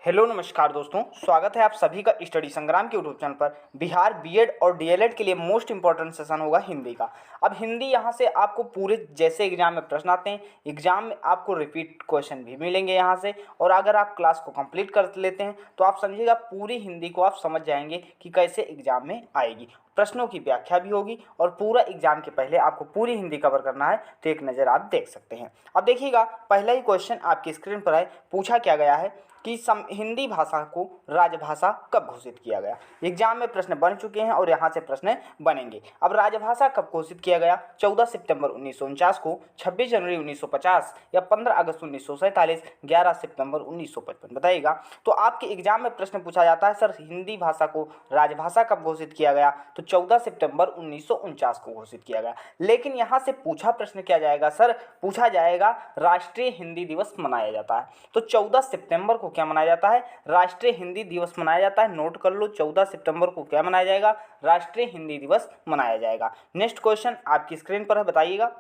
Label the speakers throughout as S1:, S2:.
S1: Hello नमस्कार दोस्तों, स्वागत है आप सभी का स्टडी संग्राम के यूट्यूब चैनल पर। बिहार बीएड और डीएलएड के लिए मोस्ट इंपॉर्टेंट सेशन होगा हिंदी का। अब हिंदी यहाँ से आपको पूरे जैसे एग्जाम में प्रश्न आते हैं, एग्जाम में आपको रिपीट क्वेश्चन भी मिलेंगे यहाँ से। और अगर आप क्लास को कंप्लीट कर लेते हैं तो आप समझिएगा पूरी हिंदी को आप समझ जाएंगे कि कैसे एग्जाम में आएगी। प्रश्नों की व्याख्या भी होगी और पूरा एग्जाम के पहले आपको पूरी हिंदी कवर करना है तो एक नज़र आप देख सकते हैं। अब देखिएगा, पहला ही क्वेश्चन आपकी स्क्रीन पर है। पूछा क्या गया है कि हिंदी भाषा को राजभाषा कब घोषित किया गया। एग्जाम में प्रश्न बन चुके हैं और यहाँ से प्रश्न बनेंगे। अब राजभाषा कब घोषित किया गया? 14 सितंबर 1949 को, 26 जनवरी 1950 या 15 अगस्त 1947, 11 सितंबर 1955। बताइएगा। तो आपके एग्जाम में प्रश्न पूछा जाता है सर हिंदी भाषा को राजभाषा कब घोषित किया गया, तो 14 सितंबर 1949 को घोषित किया गया। लेकिन यहाँ से पूछा प्रश्न क्या जाएगा सर? पूछा जाएगा राष्ट्रीय हिंदी दिवस मनाया जाता है, तो 14 सितंबर को क्या मनाया जाता है? राष्ट्रीय हिंदी दिवस मनाया जाता है। नोट कर लो, 14 सितंबर को क्या मनाया जाएगा? राष्ट्रीय हिंदी दिवस मनाया जाएगा। नेक्स्ट क्वेश्चन आपकी स्क्रीन पर है, बताइएगा।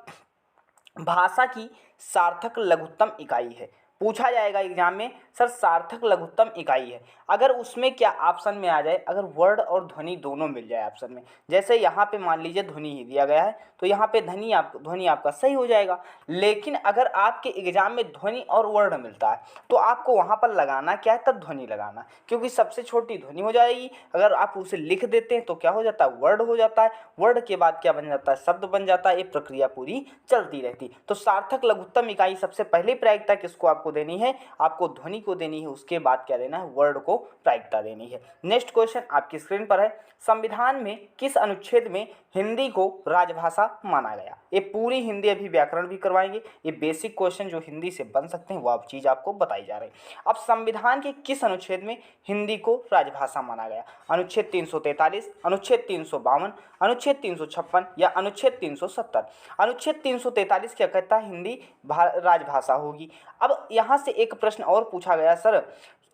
S1: भाषा की सार्थक लघुत्तम इकाई है। पूछा जाएगा एग्जाम में सर सार्थक लघुत्तम इकाई है, अगर उसमें क्या ऑप्शन में आ जाए, अगर वर्ड और ध्वनि दोनों मिल जाए ऑप्शन में। जैसे यहाँ पे मान लीजिए ध्वनि ही दिया गया है तो यहाँ पे ध्वनि आपका सही हो जाएगा। लेकिन अगर आपके एग्जाम में ध्वनि और वर्ड मिलता है तो आपको वहाँ पर लगाना क्या है? तब ध्वनि लगाना, क्योंकि सबसे छोटी ध्वनि हो जाएगी। अगर आप उसे लिख देते हैं तो क्या हो जाता है? वर्ड हो जाता है। वर्ड के बाद क्या बन जाता है? शब्द बन जाता है। ये प्रक्रिया पूरी चलती रहती। तो सार्थक लघुत्तम इकाई सबसे पहले प्रायिकता किसको आपको देनी है? आपको ध्वनि को देनी है। उसके बाद क्या देना है? वर्ड को प्रायिकता देनी है। नेक्स्ट क्वेश्चन आपकी स्क्रीन पर है। संविधान में किस अनुच्छेद में हिंदी को राजभाषा माना गया? ये पूरी हिंदी अभी व्याकरण भी करवाएंगे। ये बेसिक क्वेश्चन जो हिंदी से बन सकते हैं वो आप चीज़ आपको बताई जा रही है। अब संविधान के किस अनुच्छेद में हिंदी को राजभाषा माना गया? अनुच्छेद 343, अनुच्छेद 352, अनुच्छेद 356 या अनुच्छेद 370? अनुच्छेद 343 क्या कहता है? हिंदी राजभाषा होगी। अब यहाँ से एक प्रश्न और पूछा गया सर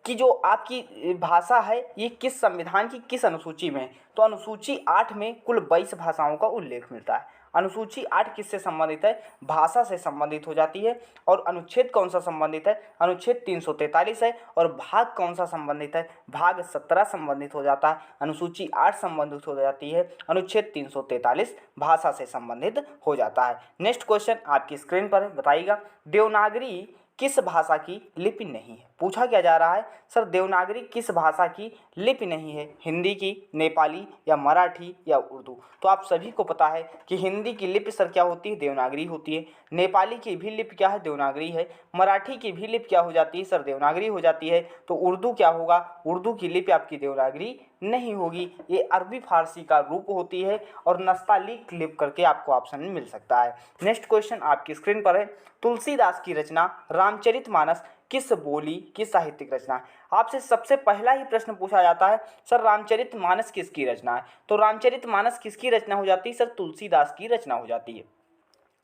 S1: कि जो आपकी भाषा है ये किस संविधान की किस अनुसूची में है? तो अनुसूची 8 में कुल 22 भाषाओं का उल्लेख मिलता है। अनुसूची 8 किससे संबंधित है? भाषा से संबंधित हो जाती है। और अनुच्छेद कौन सा संबंधित है? अनुच्छेद 343 है। और भाग कौन सा संबंधित है? भाग 17 संबंधित हो जाता है। अनुसूची 8 संबंधित हो जाती है, अनुच्छेद 343 भाषा से संबंधित हो जाता है। नेक्स्ट क्वेश्चन आपकी स्क्रीन पर है, बताइएगा। देवनागरी किस भाषा की लिपि नहीं है? पूछा क्या जा रहा है सर देवनागरी किस भाषा की लिपि नहीं है? हिंदी की, नेपाली या मराठी या उर्दू? तो आप सभी को पता है कि हिंदी की लिपि सर क्या होती है? देवनागरी होती है। नेपाली की भी लिपि क्या है? देवनागरी है। मराठी की भी लिपि क्या हो जाती है सर? देवनागरी हो जाती है। तो उर्दू क्या होगा? उर्दू की लिपि आपकी देवनागरी नहीं होगी, ये अरबी फारसी का रूप होती है। और नस्तालीक लिपि करके आपको ऑप्शन में मिल सकता है। नेक्स्ट क्वेश्चन आपकी स्क्रीन पर है। तुलसीदास की रचना रामचरितमानस किस बोली की साहित्यिक रचना है? आपसे सबसे पहला ही प्रश्न पूछा जाता है सर रामचरितमानस किसकी रचना है? तो रामचरितमानस किसकी रचना हो जाती है सर? तुलसीदास की रचना हो जाती है।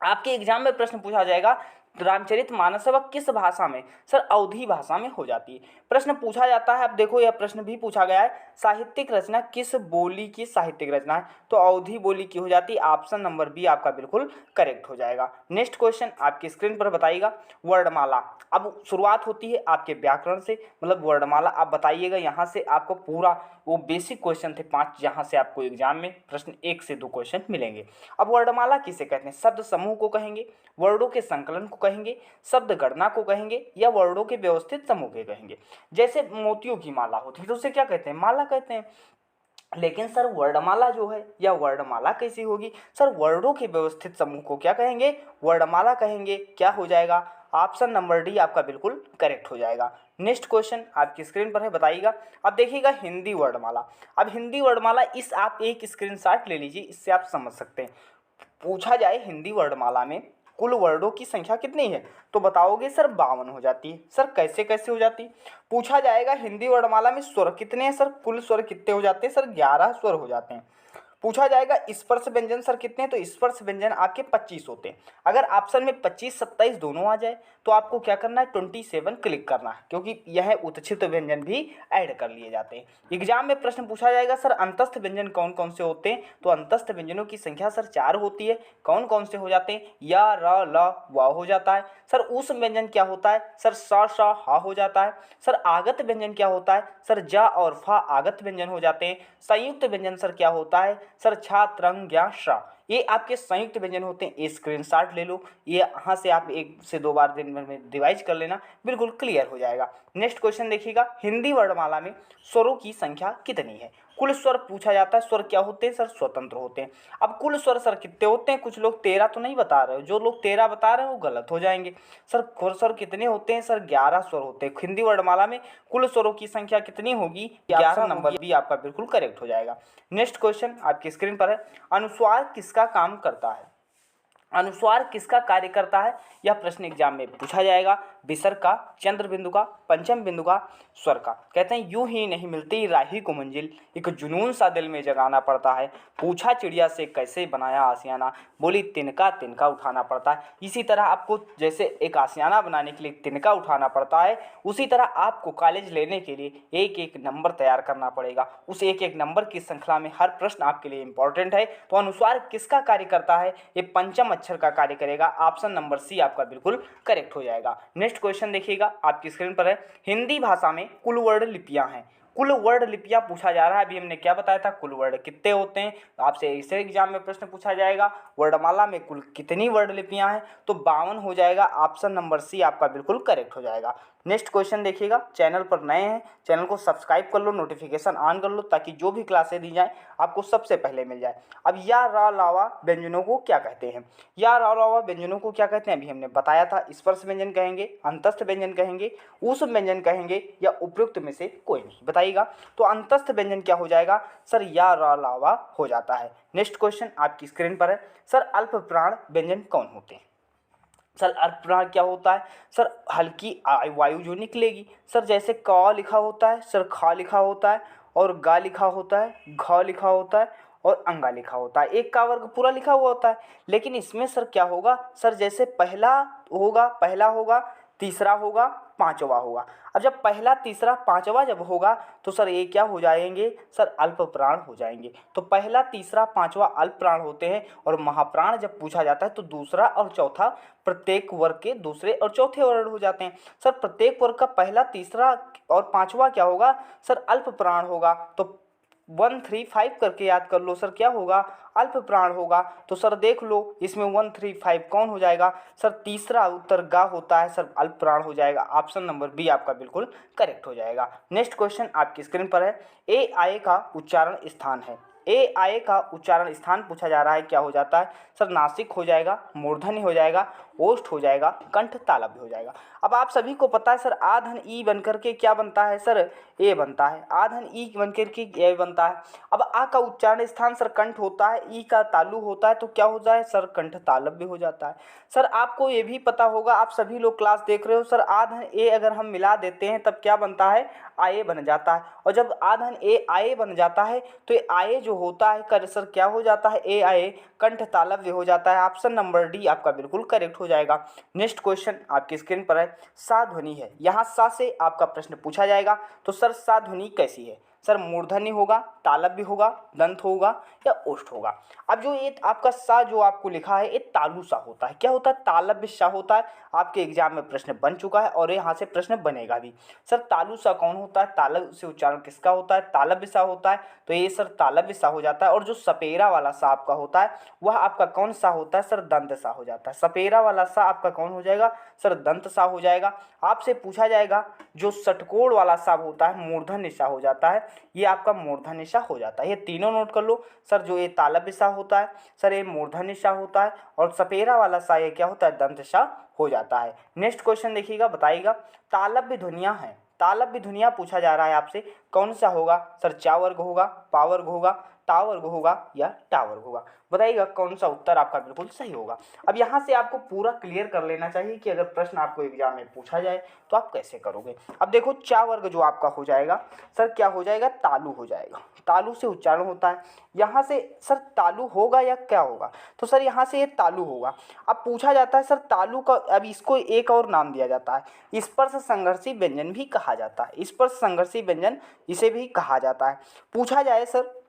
S1: आपके एग्जाम में प्रश्न पूछा जाएगा रामचरितमानस वह किस भाषा में? सर अवधी भाषा में हो जाती है। प्रश्न पूछा जाता है, अब देखो यह प्रश्न भी पूछा गया है, साहित्यिक रचना किस बोली की साहित्यिक रचना है? तो अवधी बोली की हो जाती है। ऑप्शन नंबर बी आपका बिल्कुल करेक्ट हो जाएगा। नेक्स्ट क्वेश्चन आपकी स्क्रीन पर बताइएगा। वर्णमाला, अब शुरुआत होती है आपके व्याकरण से, मतलब वर्णमाला आप बताइएगा। यहाँ से आपको पूरा वो बेसिक क्वेश्चन थे 5, जहाँ से आपको एग्जाम में प्रश्न 1 से 2 क्वेश्चन मिलेंगे। अब वर्णमाला किसे कहते हैं? शब्द समूह को कहेंगे, वर्डों के संकलन को कहेंगे, शब्द गणना को कहेंगे, या वर्डों के व्यवस्थित समूह के कहेंगे। जैसे मोतियों की माला होती है तो उसे क्या कहते हैं? माला कहते हैं। लेकिन सर वर्णमाला जो है या वर्णमाला कैसी होगी? सर वर्डों के व्यवस्थित समूह को क्या कहेंगे? वर्णमाला कहेंगे। क्या हो जाएगा? ऑप्शन नंबर डी आपका बिल्कुल करेक्ट हो जाएगा। नेक्स्ट क्वेश्चन आपकी स्क्रीन पर है, बताइएगा। अब देखिएगा हिंदी वर्णमाला। अब हिंदी वर्णमाला इस आप एक स्क्रीनशॉट ले लीजिए, इससे आप समझ सकते हैं। पूछा जाए हिंदी वर्णमाला में कुल वर्डों की संख्या कितनी है? तो बताओगे सर 52 हो जाती है। सर कैसे कैसे हो जाती? पूछा जाएगा हिंदी वर्णमाला में स्वर कितने हैं? सर कुल स्वर कितने हो जाते हैं? सर 11 स्वर हो जाते हैं। पूछा जाएगा स्पर्श व्यंजन सर कितने? तो स्पर्श व्यंजन आपके 25 होते हैं। अगर ऑप्शन में 25 27 दोनों आ जाए तो आपको क्या करना है? 27 क्लिक करना है, क्योंकि यह उत्क्षिप्त व्यंजन भी ऐड कर लिए जाते हैं। एग्जाम में प्रश्न पूछा जाएगा सर अंतस्थ व्यंजन कौन कौन से होते हैं? तो अंतस्थ व्यंजनों की संख्या सर 4 होती है। कौन कौन से हो जाते हैं? या, र, ल, व हो जाता है। सर ऊष्म व्यंजन क्या होता है? सर स श हा हो जाता है। सर आगत व्यंजन क्या होता है? सर जा और फा आगत व्यंजन हो जाते हैं। संयुक्त व्यंजन सर क्या होता है? सर छा त्रंग ज्ञा श, ये आपके संयुक्त व्यंजन होते हैं। ये स्क्रीनशॉट ले लो, ये यहाँ से आप 1 से 2 बार दिन भर में रिवाइज कर लेना, बिल्कुल क्लियर हो जाएगा। नेक्स्ट क्वेश्चन देखिएगा, हिंदी वर्णमाला में स्वरों की संख्या कितनी है? कुल स्वर पूछा जाता है। स्वर क्या होते हैं? सर स्वतंत्र होते हैं। अब कुल स्वर सर कितने होते हैं? कुछ लोग 13 तो नहीं बता रहे हो, जो लोग 13 बता रहे हैं वो गलत हो जाएंगे। सर कुल स्वर कितने होते हैं? सर 11 स्वर होते हैं। हिंदी वर्णमाला में कुल स्वरों की संख्या कितनी होगी? 11 नंबर भी आपका बिल्कुल करेक्ट हो जाएगा। नेक्स्ट क्वेश्चन आपकी स्क्रीन पर है, अनुस्वार किसका काम करता है? अनुस्वार किसका कार्य करता है? यह प्रश्न एग्जाम में पूछा जाएगा। विसर्ग का, चंद्र बिंदु का, पंचम बिंदु का, स्वर का। कहते हैं यूं ही नहीं मिलती राही को मंजिल, एक जुनून सा दिल में जगाना पड़ता है। पूछा चिड़िया से कैसे बनाया आशियाना, बोली तिनका तिनका उठाना पड़ता है। इसी तरह आपको जैसे एक आशियाना बनाने के लिए तिनका उठाना पड़ता है, उसी तरह आपको कॉलेज लेने के लिए एक एक नंबर तैयार करना पड़ेगा। उस एक एक नंबर की श्रृंखला में हर प्रश्न आपके लिए इंपॉर्टेंट है। तो अनुस्वार किसका कार्य करता है? ये पंचम अक्षर का कार्य करेगा। ऑप्शन नंबर सी आपका बिल्कुल करेक्ट हो जाएगा। नेक्स्ट क्वेश्चन देखिएगा, आपकी स्क्रीन पर है, हिंदी भाषा में कुल वर्ण लिपियां हैं। कुल वर्ण लिपियां पूछा जा रहा है। अभी हमने क्या बताया था? कुल वर्ण कितने होते हैं? आपसे इसे एग्जाम में प्रश्न पूछा जाएगा, वर्णमाला में कुल कितनी वर्ण लिपियां हैं? तो 52 हो जाएगा। ऑप्शन नंबर सी आपका बिल्कुल करेक्ट हो जाएगा। नेक्स्ट क्वेश्चन देखिएगा, चैनल पर नए हैं चैनल को सब्सक्राइब कर लो, नोटिफिकेशन ऑन कर लो, ताकि जो भी क्लासें दी जाएं आपको सबसे पहले मिल जाए। अब या रा लावा व्यंजनों को क्या कहते हैं? या रा लावा व्यंजनों को क्या कहते हैं? अभी हमने बताया था। स्पर्श व्यंजन कहेंगे, अंतस्थ व्यंजन कहेंगे, ऊष्म व्यंजन कहेंगे, या उपयुक्त में से कोई नहीं? बताइएगा। तो अंतस्थ व्यंजन क्या हो जाएगा? सर या रा लावा हो जाता है। नेक्स्ट क्वेश्चन आपकी स्क्रीन पर है, सर अल्प प्राण व्यंजन कौन होते हैं? सर अल्पप्राण क्या होता है? सर हल्की वायु जो निकलेगी। सर जैसे क लिखा होता है, सर ख लिखा होता है, और गा लिखा होता है, घ लिखा होता है, और अंगा लिखा होता है। एक का वर्ग पूरा लिखा हुआ होता है। लेकिन इसमें सर क्या होगा? सर जैसे पहला होगा, तीसरा होगा, पांचवा होगा। अब जब पहला, तीसरा, पांचवा जब होगा तो सर ये क्या हो जाएंगे? सर अल्प प्राण हो जाएंगे। तो पहला, तीसरा, पांचवा अल्प प्राण होते हैं। और महाप्राण जब पूछा जाता है तो दूसरा और चौथा प्रत्येक वर्ग के दूसरे और चौथे वर्ण हो जाते हैं। सर प्रत्येक वर्ग का पहला, तीसरा और पांचवा क्या होगा? सर अल्प प्राण होगा। तो 1 3 5 करके याद कर लो। सर क्या होगा? अल्प प्राण होगा। तो सर देख लो इसमें 1 3 5 कौन हो जाएगा? सर तीसरा उत्तर गा होता है, सर अल्प प्राण हो जाएगा। ऑप्शन नंबर बी आपका बिल्कुल करेक्ट हो जाएगा। नेक्स्ट क्वेश्चन आपकी स्क्रीन पर है, ए आए का उच्चारण स्थान है। ए आए का उच्चारण स्थान पूछा जा रहा है, क्या हो जाता है? सर नासिक हो जाएगा, मूर्धन्य हो जाएगा, ओष्ठ हो जाएगा, कंठ तालव्य हो जाएगा। अब आप सभी को पता है सर आधन ई बनकर के क्या बनता है? सर ए बनता है। आधन ई बनकर के ए बनता है। अब आ का उच्चारण स्थान सर कंठ होता है, ई का तालु होता है, तो क्या हो जाए? सर कंठ तालव्य हो जाता है। सर आपको ये भी पता होगा, आप सभी लोग क्लास देख रहे हो, सर आधन ए अगर हम मिला देते हैं तब क्या बनता है? आए बन जाता है। और जब आधन ए आए बन जाता है तो ये आए जो होता है कर सर क्या हो जाता है? ए आए कंठ तालव्य हो जाता है। ऑप्शन नंबर डी आपका बिल्कुल करेक्ट हो जाएगा। नेक्स्ट क्वेश्चन आपकी स्क्रीन पर है, सा ध्वनि है। यहाँ सा से आपका प्रश्न पूछा जाएगा। तो सर सा ध्वनि कैसी है? सर मूर्धन्य होगा, तालव्य होगा, दंत होगा, या ओष्ठ होगा। अब जो ये आपका सा जो आपको लिखा है ये तालु सा होता है। क्या होता है? तालव्य सा होता है। आपके एग्जाम में प्रश्न बन चुका है और यहाँ से प्रश्न बनेगा भी। सर तालु सा कौन होता है? तालव्य से उच्चारण किसका होता है? तालव्य सा होता है। तो ये सर तालव्य सा हो जाता है। और जो सपेरा वाला सा आपका होता है वह आपका कौन सा होता है? सर दंत सा हो जाता है। सपेरा वाला सा आपका कौन हो जाएगा? सर दंत सा हो जाएगा। आपसे पूछा जाएगा जो षटकोण वाला सा होता है मूर्धन्य सा हो जाता है, ये आपका मूर्धन्य सा हो जाता है। ये तीनों नोट कर लो। सर जो ये तालव्य सा होता है, सर ये मूर्धन्य सा होता है, और सपेरा वाला सा ये क्या होता है? दंत सा हो जाता है। नेक्स्ट क्वेश्चन देखिएगा, बताइएगा तालव्य ध्वनियां हैं। तालव्य ध्वनियां पूछा जा रहा है आपसे, कौन सा होगा? सर चा वर्ग होगा, पा वर्ग होगा, टा वर्ग होगा, या टा वर्ग होगा? बताइएगा कौन सा उत्तर आपका बिल्कुल सही होगा। अब यहाँ से आपको पूरा क्लियर कर लेना चाहिए कि अगर प्रश्न आपको एग्जाम में पूछा जाए तो आप कैसे करोगे। अब देखो चा वर्ग जो आपका हो जाएगा, सर क्या हो जाएगा? तालु हो जाएगा। तालु से उच्चारण होता है। यहाँ से सर तालु होगा या क्या होगा? तो सर यहाँ से ये तालु होगा। अब पूछा जाता है सर तालु का, अब इसको एक और नाम दिया जाता है, स्पर्श संघर्षी व्यंजन भी कहा जाता है। स्पर्श संघर्षी व्यंजन इसे भी कहा जाता है। पूछा जाए सर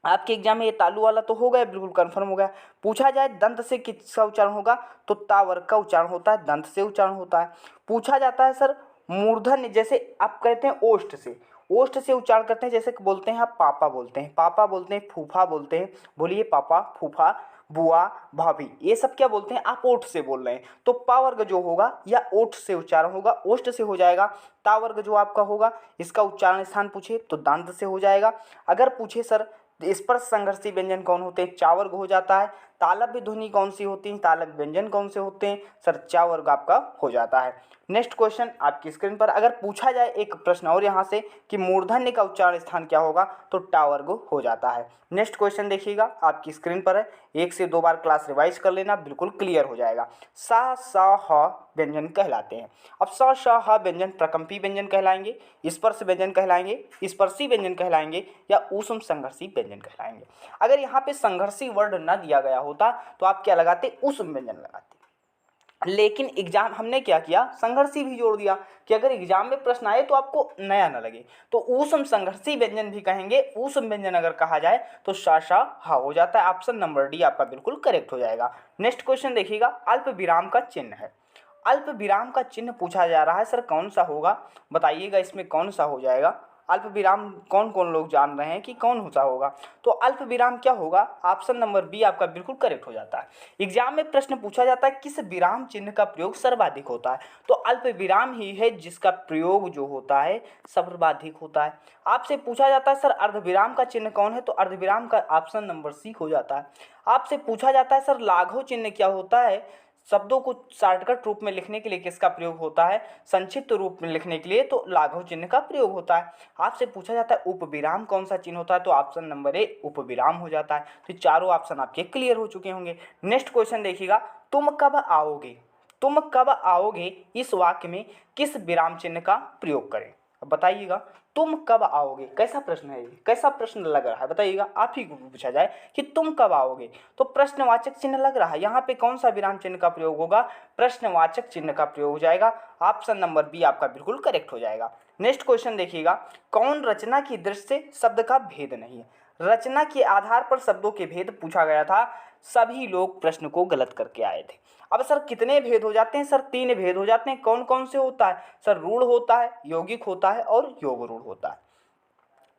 S1: आपके एग्जाम में ये तालु वाला तो हो गया, बिल्कुल कंफर्म हो गया। पूछा जाए दंत से किसका उच्चारण होगा, तो ता वर्ग का उच्चारण होता है, दंत से उच्चारण होता है। पूछा जाता है सर मूर्धन्य, जैसे आप कहते हैं ओष्ठ से, ओष्ठ से उच्चारण करते हैं, जैसे कि बोलते हैं आप पापा बोलते हैं, पापा बोलते हैं, फूफा बोलते हैं, बोलिए पापा, फूफा, बुआ, भाभी, ये सब क्या बोलते हैं, आप ओठ से बोल रहे हैं, तो पा वर्ग जो होगा या ओठ से उच्चारण होगा, ओष्ठ से हो जाएगा। ता वर्ग जो आपका होगा इसका उच्चारण स्थान पूछे तो दांत से हो जाएगा। अगर पूछे सर स्पर्श संघर्षी व्यंजन कौन होते हैं, चा वर्ग हो जाता है। तालव्य ध्वनि कौन सी होती है, तालव्य व्यंजन कौन से होते हैं, सर चा वर्ग आपका हो जाता है। नेक्स्ट क्वेश्चन आपकी स्क्रीन पर, अगर पूछा जाए एक प्रश्न और यहाँ से कि मूर्धन्य का उच्चारण स्थान क्या होगा, तो टा वर्ग हो जाता है। नेक्स्ट क्वेश्चन देखिएगा आपकी स्क्रीन पर है, 1 से 2 बार क्लास रिवाइज कर लेना, बिल्कुल क्लियर हो जाएगा। सा स ह व्यंजन कहलाते हैं। अब स श ह व्यंजन प्रकंपी व्यंजन कहलाएंगे, स्पर्श व्यंजन कहलाएंगे, स्पर्शी व्यंजन कहलाएंगे, या ऊष्म संघर्षी व्यंजन कहलाएंगे। अगर यहाँ पे संघर्षी वर्ड न दिया गया होता तो आप क्या लगाते, ऊष्म व्यंजन लगाते, लेकिन एग्जाम हमने क्या किया, संघर्षी भी जोड़ दिया कि अगर एग्जाम में प्रश्न आए तो आपको नया न लगे, तो ऊष्म संघर्षी व्यंजन भी कहेंगे। ऊष्म व्यंजन अगर कहा जाए तो सा श हा हो जाता है। ऑप्शन नंबर डी आपका बिल्कुल करेक्ट हो जाएगा। नेक्स्ट क्वेश्चन देखिएगा, अल्प विराम का चिन्ह है। अल्प विराम का चिन्ह पूछा जा रहा है, सर कौन सा होगा, बताइएगा इसमें कौन सा हो जाएगा। अल्प विराम कौन कौन लोग जान रहे हैं कि कौन सा होगा, तो अल्प विराम क्या होगा, ऑप्शन नंबर बी आपका बिल्कुल करेक्ट हो जाता है। एग्जाम में प्रश्न पूछा जाता है किस विराम चिन्ह का प्रयोग सर्वाधिक होता है, तो अल्प विराम ही है जिसका प्रयोग जो होता है सर्वाधिक होता है। आपसे पूछा जाता है सर अर्धविराम का चिन्ह कौन है, तो अर्धविराम का ऑप्शन नंबर सी हो जाता है। आपसे पूछा जाता है सर लाघव चिन्ह क्या होता है, शब्दों को शॉर्टकट रूप में लिखने के लिए किसका प्रयोग होता है, संक्षिप्त रूप में लिखने के लिए तो लाघव चिन्ह का प्रयोग होता है। आपसे पूछा जाता है उपविराम कौन सा चिन्ह होता है, तो ऑप्शन नंबर ए उपविराम हो जाता है। तो चारों ऑप्शन आपके क्लियर हो चुके होंगे। नेक्स्ट क्वेश्चन देखिएगा, तुम कब आओगे, तुम कब आओगे इस वाक्य में किस विराम चिन्ह का प्रयोग करें, अब बताइएगा। तुम कब आओगे, कैसा प्रश्न है ये, कैसा प्रश्न लग रहा है, बताइएगा। आप ही को पूछा जाए कि तुम कब आओगे, तो प्रश्नवाचक चिन्ह लग रहा है, यहाँ पे कौन सा विराम चिन्ह का प्रयोग होगा, प्रश्नवाचक चिन्ह का प्रयोग हो जाएगा। ऑप्शन नंबर बी आपका बिल्कुल करेक्ट हो जाएगा। नेक्स्ट क्वेश्चन देखिएगा, कौन रचना की दृष्टि से शब्द का भेद नहीं है। रचना के आधार पर शब्दों के भेद पूछा गया था, सभी लोग प्रश्न को गलत करके आए थे। अब सर कितने भेद हो जाते हैं, सर 3 भेद हो जाते हैं। कौन कौन से होता है, सर रूढ़ होता है, यौगिक होता है और योग रूढ़ होता है।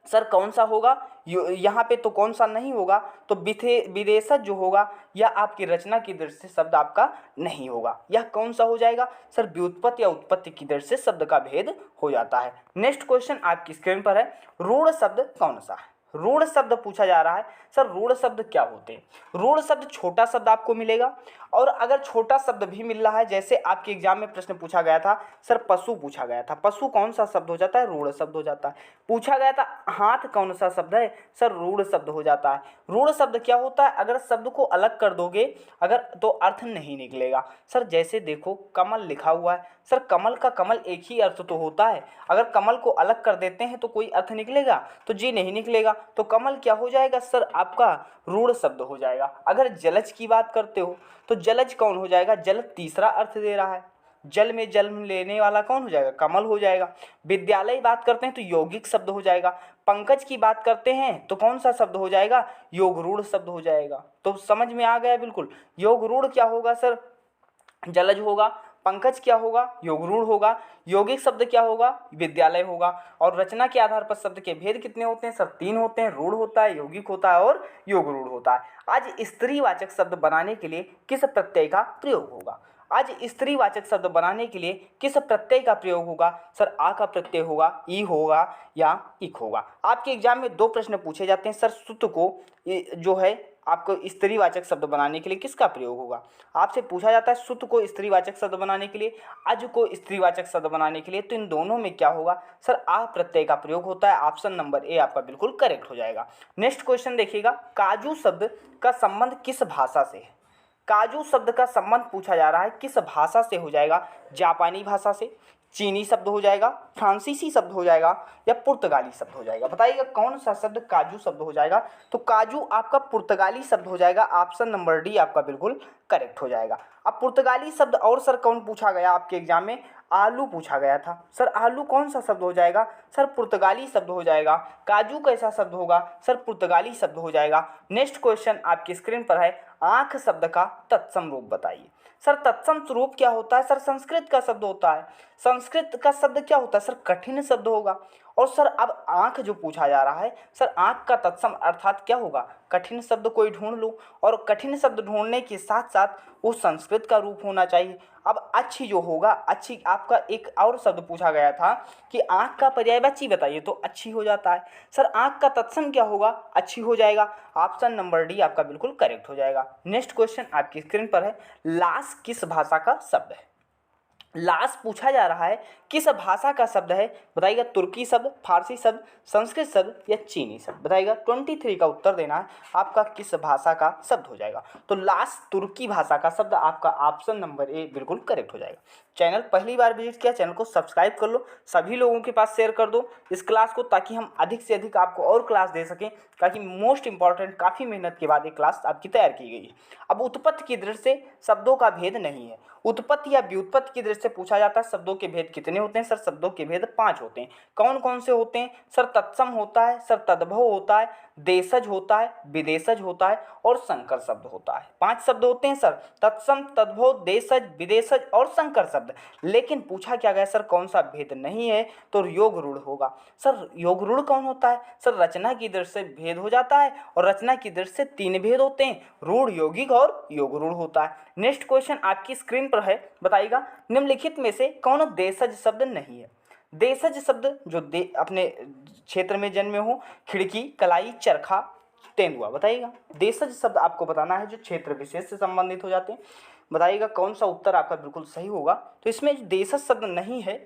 S1: सर कौन सा होगा, यहाँ पे तो कौन सा नहीं होगा, तो विदेशज जो होगा या आपकी रचना की दृष्टि से शब्द आपका नहीं होगा। यह कौन सा हो जाएगा, सर व्युत्पत्ति या उत्पत्ति की दृष्टि से शब्द का भेद हो जाता है। नेक्स्ट क्वेश्चन आपकी स्क्रीन पर है, रूढ़ शब्द कौन सा है। रूढ़ शब्द पूछा जा रहा है, सर रूढ़ शब्द क्या होते हैं। रूढ़ शब्द छोटा शब्द आपको मिलेगा, और अगर छोटा शब्द भी मिल रहा है, जैसे आपके एग्जाम में प्रश्न पूछा गया था सर पशु पूछा गया था, पशु कौन सा शब्द हो जाता है, रूढ़ शब्द हो जाता है। पूछा गया था हाथ कौन सा शब्द है, सर रूढ़ शब्द हो जाता है। रूढ़ शब्द क्या होता है, अगर शब्द को अलग कर दोगे अगर तो अर्थ नहीं निकलेगा। सर जैसे देखो कमल लिखा हुआ है, सर कमल का कमल एक ही अर्थ तो होता है, अगर कमल को अलग कर देते हैं तो कोई अर्थ निकलेगा, तो जी नहीं निकलेगा, तो कमल क्या हो जाएगा, सर आपका रूढ़ शब्द हो जाएगा। अगर जलज की बात करते हो तो जलज कौन हो जाएगा, जल तीसरा अर्थ दे रहा है, जल में जन्म लेने वाला कौन हो जाएगा, कमल हो जाएगा। विद्यालय बात करते हैं तो यौगिक शब्द हो जाएगा। पंकज की बात करते हैं तो कौन सा शब्द हो जाएगा, योग रूढ़ शब्द हो जाएगा। तो समझ में आ गया बिल्कुल, योग रूढ़ क्या होगा सर, जलज होगा। पंकज क्या होगा, योगरूढ़ होगा। यौगिक शब्द क्या होगा, विद्यालय होगा। और रचना के आधार पर शब्द के भेद कितने होते हैं, सर 3 होते हैं, रूढ़ होता है, यौगिक होता है और योगरूढ़ होता है। आज स्त्रीवाचक शब्द बनाने के लिए किस प्रत्यय का प्रयोग होगा, आज स्त्रीवाचक शब्द बनाने के लिए किस प्रत्यय का प्रयोग होगा, सर आ का प्रत्यय होगा, ई होगा या इक होगा। आपके एग्जाम में 2 प्रश्न पूछे जाते हैं, सर सुत को जो है आपको स्त्रीवाचक शब्द बनाने के लिए किसका प्रयोग होगा। आपसे पूछा जाता है सुत को स्त्रीवाचक शब्द बनाने के लिए, अज को स्त्रीवाचक शब्द बनाने के लिए, तो इन दोनों में क्या होगा, सर आ प्रत्यय का प्रयोग होता है। ऑप्शन नंबर ए आपका बिल्कुल करेक्ट हो जाएगा। नेक्स्ट क्वेश्चन देखिएगा, काजू शब्द का संबंध किस भाषा से है। काजू शब्द का संबंध पूछा जा रहा है किस भाषा से हो जाएगा, जापानी भाषा से, चीनी शब्द हो जाएगा, फ्रांसीसी शब्द हो जाएगा या पुर्तगाली शब्द हो जाएगा। बताइएगा कौन सा शब्द काजू शब्द हो जाएगा, तो काजू आपका पुर्तगाली शब्द हो जाएगा। ऑप्शन नंबर डी आपका बिल्कुल करेक्ट हो जाएगा। अब पुर्तगाली शब्द और सर कौन पूछा गया आपके एग्जाम में, आलू पूछा गया था। सर आलू कौन सा शब्द हो जाएगा? सर पुर्तगाली शब्द हो जाएगा। काजू कैसा शब्द होगा? सर पुर्तगाली शब्द हो जाएगा। नेक्स्ट क्वेश्चन आपकी स्क्रीन पर है, आंख शब्द का तत्सम रूप बताइए। सर तत्सम रूप क्या होता है? सर संस्कृत का शब्द होता है। संस्कृत का शब्द क्या होता है? सर कठिन शब्द होगा। और सर अब आंख जो पूछा जा रहा है, सर आंख का तत्सम अर्थात क्या होगा? कठिन शब्द कोई ढूंढ लो, और कठिन शब्द ढूंढने के साथ साथ वो संस्कृत का रूप होना चाहिए। अब अच्छी जो होगा, अच्छी आपका एक और शब्द पूछा गया था कि आंख का पर्यायवाची बताइए, तो अच्छी हो जाता है। सर आंख का तत्सम क्या होगा? अच्छी हो जाएगा। ऑप्शन नंबर डी आपका बिल्कुल करेक्ट हो जाएगा। नेक्स्ट क्वेश्चन आपकी स्क्रीन पर है, लाश किस भाषा का शब्द है? लाश पूछा जा रहा है, किस भाषा का शब्द है? बताइएगा, तुर्की शब्द, फारसी शब्द, संस्कृत शब्द या चीनी शब्द? बताइएगा, 23 का उत्तर देना है आपका, किस भाषा का शब्द हो जाएगा। तो लाश तुर्की भाषा का शब्द, आपका ऑप्शन नंबर ए बिल्कुल करेक्ट हो जाएगा। चैनल पहली बार विजिट किया, चैनल को सब्सक्राइब कर लो, सभी लोगों के पास शेयर कर दो इस क्लास को, ताकि हम अधिक से अधिक आपको और क्लास दे सकें, ताकि मोस्ट इंपॉर्टेंट काफ़ी मेहनत के बाद एक क्लास आपकी तैयार की गई है। अब उत्पत्ति की दृष्टि से शब्दों का भेद नहीं है। उत्पत्ति या व्युत्पत्ति की दृष्टि से पूछा जाता है, शब्दों के भेद कितने होते हैं? सर शब्दों के भेद 5 होते हैं। कौन कौन से होते हैं? सर तत्सम होता है, सर तद्भव होता है, देशज होता है, विदेशज होता है और संकर शब्द होता है। 5 शब्द होते हैं सर, तत्सम, तद्भव, देशज, विदेशज और संकर शब्द। लेकिन पूछा क्या गया सर, कौन सा भेद नहीं है? तो योग रूढ़ होगा। सर योग रूढ़ कौन होता है? सर रचना की दृष्टि से भेद हो जाता है, और रचना की दृष्टि से 3 भेद होते हैं, रूढ़, यौगिक और योग रूढ़ होता है। नेक्स्ट क्वेश्चन आपकी स्क्रीन पर है, बताइएगा, निम्नलिखित में से कौन देशज शब्द नहीं है? देशज शब्द जो अपने क्षेत्र में जन्मे हो, खिड़की, कलाई, चरखा, तेंदुआ। बताइएगा, देशज शब्द आपको बताना है जो क्षेत्र विशेष से संबंधित हो जाते हैं। बताइएगा कौन सा उत्तर आपका बिल्कुल सही होगा। तो इसमें देशज शब्द नहीं है,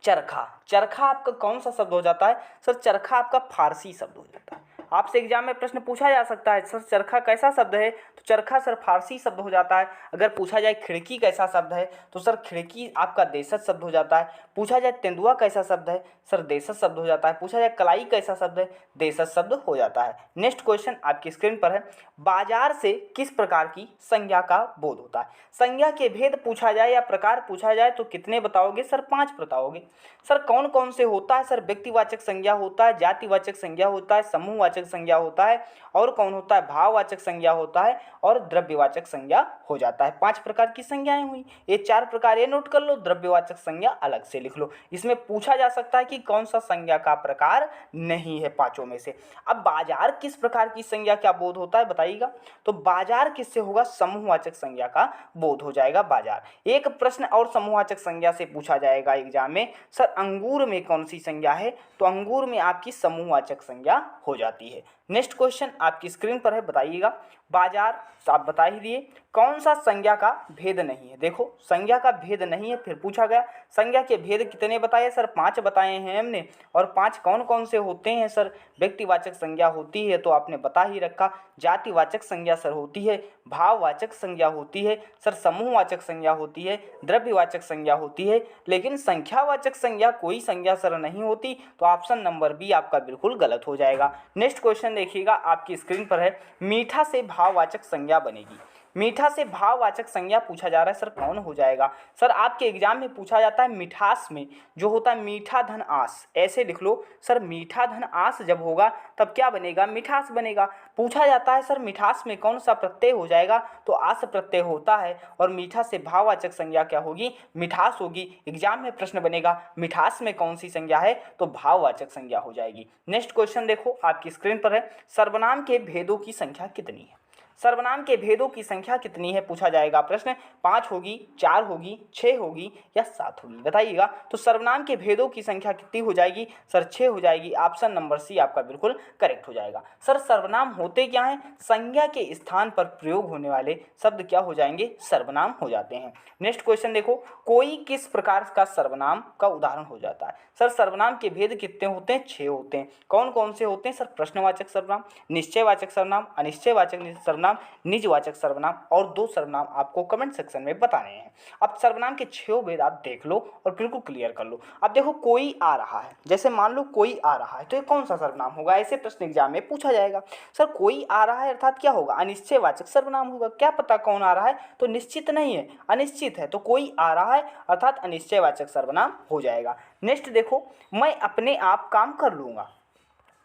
S1: चरखा। चरखा आपका कौन सा शब्द हो जाता है? सर चरखा आपका फारसी शब्द हो जाता है। आपसे एग्जाम में प्रश्न पूछा जा सकता है, सर चरखा कैसा शब्द है? तो चरखा सर फारसी शब्द हो जाता है। अगर पूछा जाए खिड़की कैसा शब्द है, तो सर खिड़की आपका देशज शब्द हो जाता है। पूछा जाए तेंदुआ कैसा शब्द है, सर देशज शब्द हो जाता है। पूछा जाए कलाई कैसा शब्द है, देशज शब्द हो जाता है। नेक्स्ट क्वेश्चन आपकी स्क्रीन पर है, बाजार से किस प्रकार की संज्ञा का बोध होता है? संज्ञा के भेद पूछा जाए या प्रकार पूछा जाए तो कितने बताओगे? सर 5 बताओगे। सर कौन कौन से होता है? सर व्यक्तिवाचक संज्ञा होता है, जातिवाचक संज्ञा होता है, समूहवाचक संज्ञा होता है, और कौन होता है? भाववाचक संज्ञा होता है, और द्रव्यवाचक संज्ञा हो जाता है। 5 प्रकार की संज्ञाएं हुई, ये 4 प्रकार ये नोट कर लो, द्रव्यवाचक संज्ञा अलग से लिख लो। इसमें पूछा जा सकता है कि कौन सा संज्ञा का प्रकार नहीं है 5 में से। अब बाजार किस प्रकार की संज्ञा का बोध होता है बताइएगा? तो बाजार किससे होगा? समूहवाचक संज्ञा का बोध हो जाएगा बाजार। एक प्रश्न और समूहवाचक संज्ञा से पूछा जाएगा एग्जाम में, सर अंगूर में कौन सी संज्ञा है? तो अंगूर में आपकी समूहवाचक संज्ञा हो जाती है। नेक्स्ट क्वेश्चन आपकी स्क्रीन पर है, बताइएगा, बाजार आप बता ही दिए, कौन सा संज्ञा का भेद नहीं है? देखो संज्ञा का भेद नहीं है, फिर पूछा गया संज्ञा के भेद कितने बताए? सर 5 बताए हैं हमने। और 5 कौन कौन से होते हैं? सर व्यक्तिवाचक संज्ञा होती है, तो आपने बता ही रखा। जातिवाचक संज्ञा सर होती है, भाववाचक संज्ञा होती है, सर समूहवाचक संज्ञा होती है, द्रव्यवाचक संज्ञा होती है, लेकिन संख्यावाचक संज्ञा कोई संज्ञा सर नहीं होती। तो ऑप्शन नंबर बी आपका बिल्कुल गलत हो जाएगा। नेक्स्ट क्वेश्चन देखिएगा, आपकी स्क्रीन पर है, मीठा से भाववाचक संज्ञा बनेगी। मीठा से भाववाचक संज्ञा पूछा जा रहा है, सर कौन हो जाएगा? सर आपके एग्जाम में पूछा जाता है मिठास में जो होता है मीठा धन आस, ऐसे लिख लो। सर मीठा धन आस जब होगा तब क्या बनेगा? मिठास बनेगा। पूछा जाता है सर मिठास में कौन सा प्रत्यय हो जाएगा? तो आस प्रत्यय होता है, और मीठा से भाववाचक संज्ञा क्या होगी? मिठास होगी। एग्जाम में प्रश्न बनेगा मिठास में कौन सी संज्ञा है? तो भाववाचक संज्ञा हो जाएगी। नेक्स्ट क्वेश्चन देखो, आपकी स्क्रीन पर है, सर्वनाम के भेदों की संख्या कितनी है? सर्वनाम के भेदों की संख्या कितनी है पूछा जाएगा प्रश्न। 5 होगी, 4 होगी, 6 होगी या 7 होगी? बताइएगा। तो सर्वनाम के भेदों की संख्या कितनी हो जाएगी? सर 6 हो जाएगी। ऑप्शन नंबर सी आपका बिल्कुल करेक्ट हो जाएगा। सर सर्वनाम होते क्या हैं? संज्ञा के स्थान पर प्रयोग होने वाले शब्द क्या हो जाएंगे? सर्वनाम हो जाते हैं। नेक्स्ट क्वेश्चन देखो, कोई किस प्रकार का सर्वनाम का उदाहरण हो जाता है? सर सर्वनाम के भेद कितने होते हैं? 6 होते हैं। कौन कौन से होते हैं? सर प्रश्नवाचक सर्वनाम, निश्चयवाचक सर्वनाम, अनिश्चयवाचक सर्वनाम, सर्वनाम, निजवाचक सर्वनाम और 2 सर्वनाम आपको कमेंट सेक्शन में बताने हैं। अब सर्वनाम के 6 भेद आप देख लो और बिल्कुल क्लियर कर लो। अब देखो कोई आ रहा है, जैसे मान लो कोई आ रहा है तो ये कौन सा सर्वनाम होगा, ऐसे प्रश्न एग्जाम में पूछा जाएगा। सर कोई आ रहा है अर्थात क्या होगा, अनिश्चयवाचक सर्वनाम होगा। क्या पता कौन आ रहा है, तो निश्चित नहीं है, अनिश्चित है, तो कोई आ रहा है अर्थात अनिश्चयवाचक सर्वनाम हो जाएगा। नेक्स्ट देखो, मैं अपने आप काम कर लूँगा।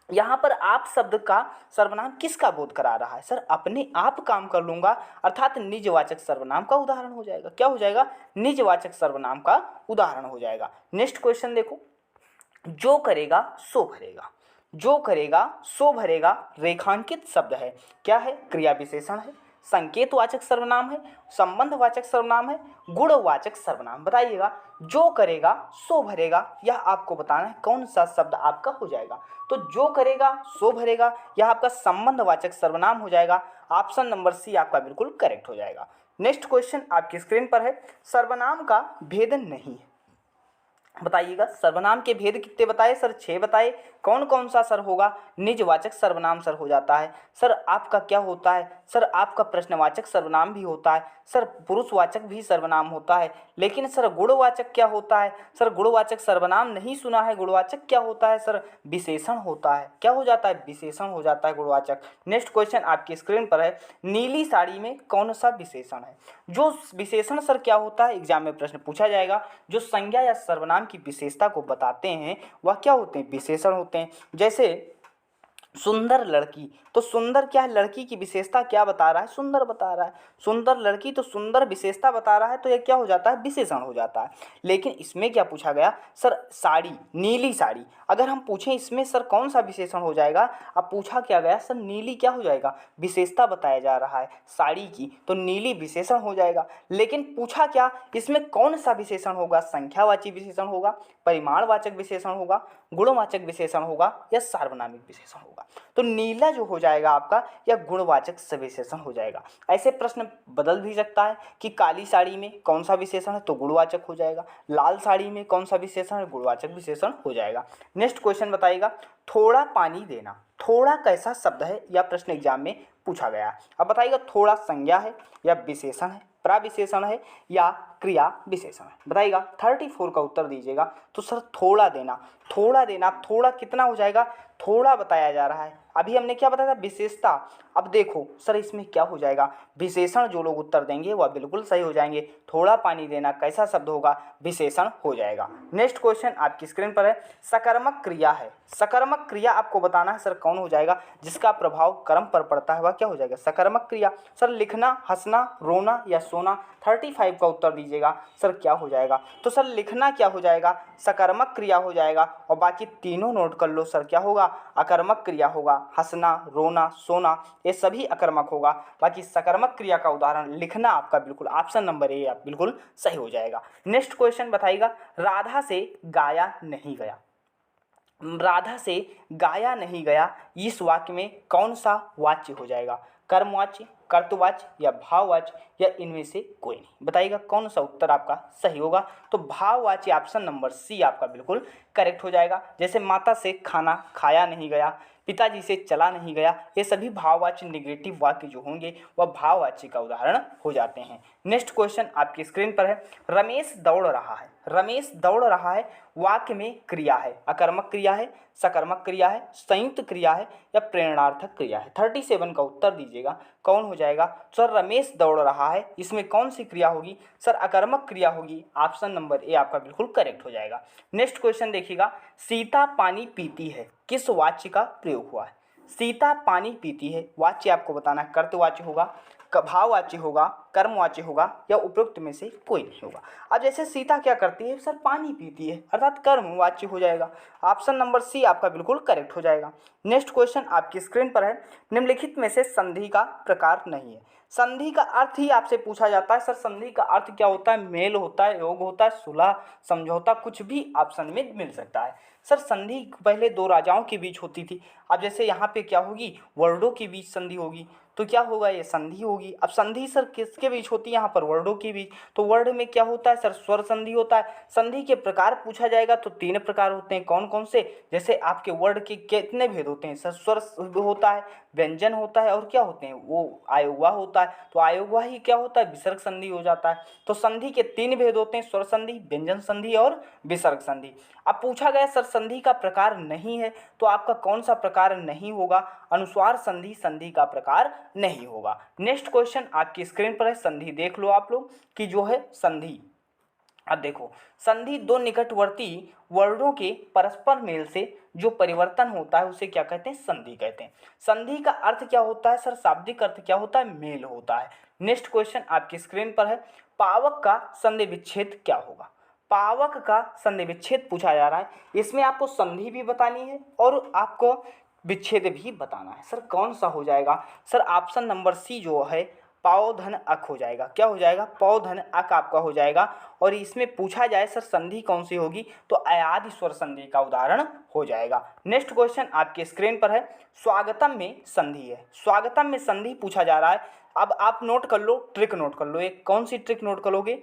S1: यहाँ पर आप शब्द का सर्वनाम किसका बोध करा रहा है, सर अपने आप काम कर लूँगा अर्थात निजवाचक सर्वनाम का उदाहरण हो जाएगा। क्या हो जाएगा, निजवाचक सर्वनाम का उदाहरण हो जाएगा। नेक्स्ट क्वेश्चन देखो, जो करेगा सो भरेगा। जो करेगा सो भरेगा रेखांकित शब्द है, क्या है, क्रिया विशेषण है, संकेतवाचक सर्वनाम है, संबंधवाचक सर्वनाम है, गुणवाचक सर्वनाम। बताइएगा, जो करेगा सो भरेगा, यह आपको बताना है कौन सा शब्द आपका हो जाएगा। तो जो करेगा सो भरेगा यह आपका संबंधवाचक सर्वनाम हो जाएगा। ऑप्शन नंबर सी आपका बिल्कुल करेक्ट हो जाएगा। नेक्स्ट क्वेश्चन आपकी स्क्रीन पर है, सर्वनाम का भेद नहीं है। बताइएगा, सर्वनाम के भेद कितने बताए, सर 6 बताए। कौन कौन सा सर होगा, निजवाचक सर्वनाम सर हो जाता है। सर आपका क्या होता है, सर आपका प्रश्नवाचक सर्वनाम भी होता है। सर पुरुषवाचक भी सर्वनाम होता है। लेकिन सर गुणवाचक क्या होता है, सर गुणवाचक सर्वनाम नहीं सुना है। गुणवाचक क्या होता है, सर विशेषण होता है। क्या हो जाता है, विशेषण हो जाता है गुणवाचक। नेक्स्ट क्वेश्चन आपकी स्क्रीन पर है, नीली साड़ी में कौन सा विशेषण है। जो विशेषण सर क्या होता है, एग्जाम में प्रश्न पूछा जाएगा। जो संज्ञा या सर्वनाम की विशेषता को बताते हैं वह क्या होते हैं, विशेषण होते हैं। जैसे सुंदर लड़की, तो सुंदर क्या है, लड़की की विशेषता क्या बता रहा है, सुंदर बता रहा है। सुंदर लड़की, तो सुंदर विशेषता बता रहा है, तो यह क्या हो जाता है, विशेषण हो जाता है। लेकिन इसमें क्या पूछा गया, सर साड़ी, नीली साड़ी। अगर हम पूछें इसमें सर कौन सा विशेषण हो जाएगा, अब पूछा क्या गया, सर नीली क्या हो जाएगा, विशेषता बताया जा रहा है साड़ी की, तो नीली विशेषण हो जाएगा। लेकिन पूछा क्या, इसमें कौन सा विशेषण होगा, संख्यावाची विशेषण होगा, परिमाणवाचक विशेषण होगा, गुणवाचक विशेषण होगा या सार्वनामिक विशेषण होगा। तो नीला जो हो जाएगा आपका या गुणवाचक विशेषण हो जाएगा। ऐसे प्रश्न बदल भी सकता है कि काली साड़ी में कौन सा विशेषण है, तो गुणवाचक हो जाएगा। लाल साड़ी में कौन सा विशेषण है, गुणवाचक विशेषण हो जाएगा। नेक्स्ट क्वेश्चन बताइएगा, थोड़ा पानी देना, थोड़ा कैसा शब्द है, या प्रश्न एग्जाम में पूछा गया। अब बताइएगा, थोड़ा संज्ञा है या विशेषण है, प्रविशेषण है या क्रिया विशेषण है। बताइएगा, 34 का उत्तर दीजिएगा। तो सर थोड़ा देना, थोड़ा देना, थोड़ा कितना हो जाएगा, थोड़ा बताया जा रहा है। अभी हमने क्या बताया था, विशेषता। अब देखो सर इसमें क्या हो जाएगा, विशेषण जो लोग उत्तर देंगे वह बिल्कुल सही हो जाएंगे। थोड़ा पानी देना कैसा शब्द होगा, विशेषण हो जाएगा। नेक्स्ट क्वेश्चन आपकी स्क्रीन पर है, सकर्मक क्रिया है। सकर्मक क्रिया आपको बताना है सर कौन हो जाएगा, जिसका प्रभाव कर्म पर पड़ता है वह क्या हो जाएगा, सकर्मक क्रिया। सर लिखना, हंसना, रोना या सोना, 35 का उत्तर दीजिएगा। सर क्या हो जाएगा, तो सर लिखना क्या हो जाएगा, सकर्मक क्रिया हो जाएगा। और बाकी तीनों नोट कर लो, सर क्या होगा, अकर्मक क्रिया होगा। हंसना, रोना, सोना ये सभी अकर्मक होगा। बाकी सकर्मक क्रिया का उदाहरण लिखना आपका बिल्कुल ऑप्शन नंबर ए आप बिल्कुल सही हो जाएगा। नेक्स्ट क्वेश्चन बताइएगा, राधा से गाया नहीं गया। राधा से गाया नहीं गया, इस वाक्य में कौन सा वाच्य हो जाएगा, कर्मवाच्य, कर्तवाच्य या भाववाच्य या इनमें से कोई नहीं। बताइएगा कौन सा उत्तर आपका सही होगा, तो भाववाच्य ऑप्शन नंबर सी आपका बिल्कुल करेक्ट हो जाएगा। जैसे माता से खाना खाया नहीं गया, पिताजी से चला नहीं गया, ये सभी भाववाच्य नेगेटिव वाक्य जो होंगे वह भाववाच्य का उदाहरण हो जाते हैं। नेक्स्ट क्वेश्चन आपकी स्क्रीन पर है, रमेश दौड़ रहा है। रमेश दौड़ रहा है, वाक्य में क्रिया है, अकर्मक क्रिया है, सकर्मक क्रिया है, संयुक्त क्रिया है या प्रेरणार्थक क्रिया है। 37 का उत्तर दीजिएगा कौन हो जाएगा। सर रमेश दौड़ रहा है, इसमें कौन सी क्रिया होगी, सर अकर्मक क्रिया होगी। ऑप्शन नंबर ए आपका बिल्कुल करेक्ट हो जाएगा। नेक्स्ट क्वेश्चन देखिएगा, सीता पानी पीती है, किस वाच्य का प्रयोग हुआ है। सीता पानी पीती है, वाच्य आपको बताना है, कर्तवाच्य होगा, भाववाच्य होगा, कर्मवाच्य होगा या उपरोक्त में से कोई नहीं होगा। अब जैसे सीता क्या करती है, सर पानी पीती है अर्थात कर्मवाच्य हो जाएगा। ऑप्शन नंबर सी आपका बिल्कुल करेक्ट हो जाएगा। नेक्स्ट क्वेश्चन आपकी स्क्रीन पर है, निम्नलिखित में से संधि का प्रकार नहीं है। संधि का अर्थ ही आपसे पूछा जाता है। सर संधि का अर्थ क्या होता है, मेल होता है, योग होता है, सुलह, समझौता, कुछ भी ऑप्शन में मिल सकता है। सर संधि पहले दो राजाओं के बीच होती थी, अब जैसे यहाँ पे क्या होगी, वर्डों के बीच संधि होगी, तो क्या होगा, ये संधि होगी। अब संधि सर किस किसके बीच होती है, यहाँ पर वर्डों के बीच। तो वर्ड में क्या होता है सर, स्वर संधि होता है। संधि के प्रकार पूछा जाएगा तो 3 प्रकार होते हैं, कौन कौन से, जैसे आपके वर्ड के कितने भेद होते हैं सर, स्वर होता है, व्यंजन होता है, और क्या होते हैं वो आयोगवा होता है। तो आयोगवा ही क्या होता है, विसर्ग संधि हो जाता है। तो संधि के 3 भेद होते हैं, स्वर संधि, व्यंजन संधि और विसर्ग संधि। अब पूछा गया सर संधि का प्रकार नहीं है, तो आपका कौन सा प्रकार नहीं होगा, अनुस्वार संधि संधि का प्रकार नहीं होगा। नेक्स्ट क्वेश्चन आपकी स्क्रीन पर है, संधि देख लो आप लोग कि जो है संधि। अब देखो, संधि दो निकटवर्ती वर्णों के परस्पर मेल से जो परिवर्तन होता है उसे क्या कहते हैं, संधि कहते हैं। संधि का अर्थ क्या होता है सर, शाब्दिक अर्थ क्या होता है, मेल होता है। नेक्स्ट क्वेश्चन आपकी स्क्रीन पर है, पावक का संधि विच्छेद क्या होगा। पावक का संधि विच्छेद पूछा जा रहा है, इसमें आपको संधि भी बतानी है और आपको विच्छेद भी बताना है। सर कौन सा हो जाएगा, सर ऑप्शन नंबर सी जो है पाव धन अक हो जाएगा। क्या हो जाएगा, पाव धन अक आपका हो जाएगा। और इसमें पूछा जाए सर संधि कौन सी होगी, तो अयादि स्वर संधि का उदाहरण हो जाएगा। नेक्स्ट क्वेश्चन आपके स्क्रीन पर है, स्वागतम में संधि है। स्वागतम में संधि पूछा जा रहा है। अब आप नोट कर लो, ट्रिक नोट कर लो, एक कौन सी ट्रिक नोट करोगे।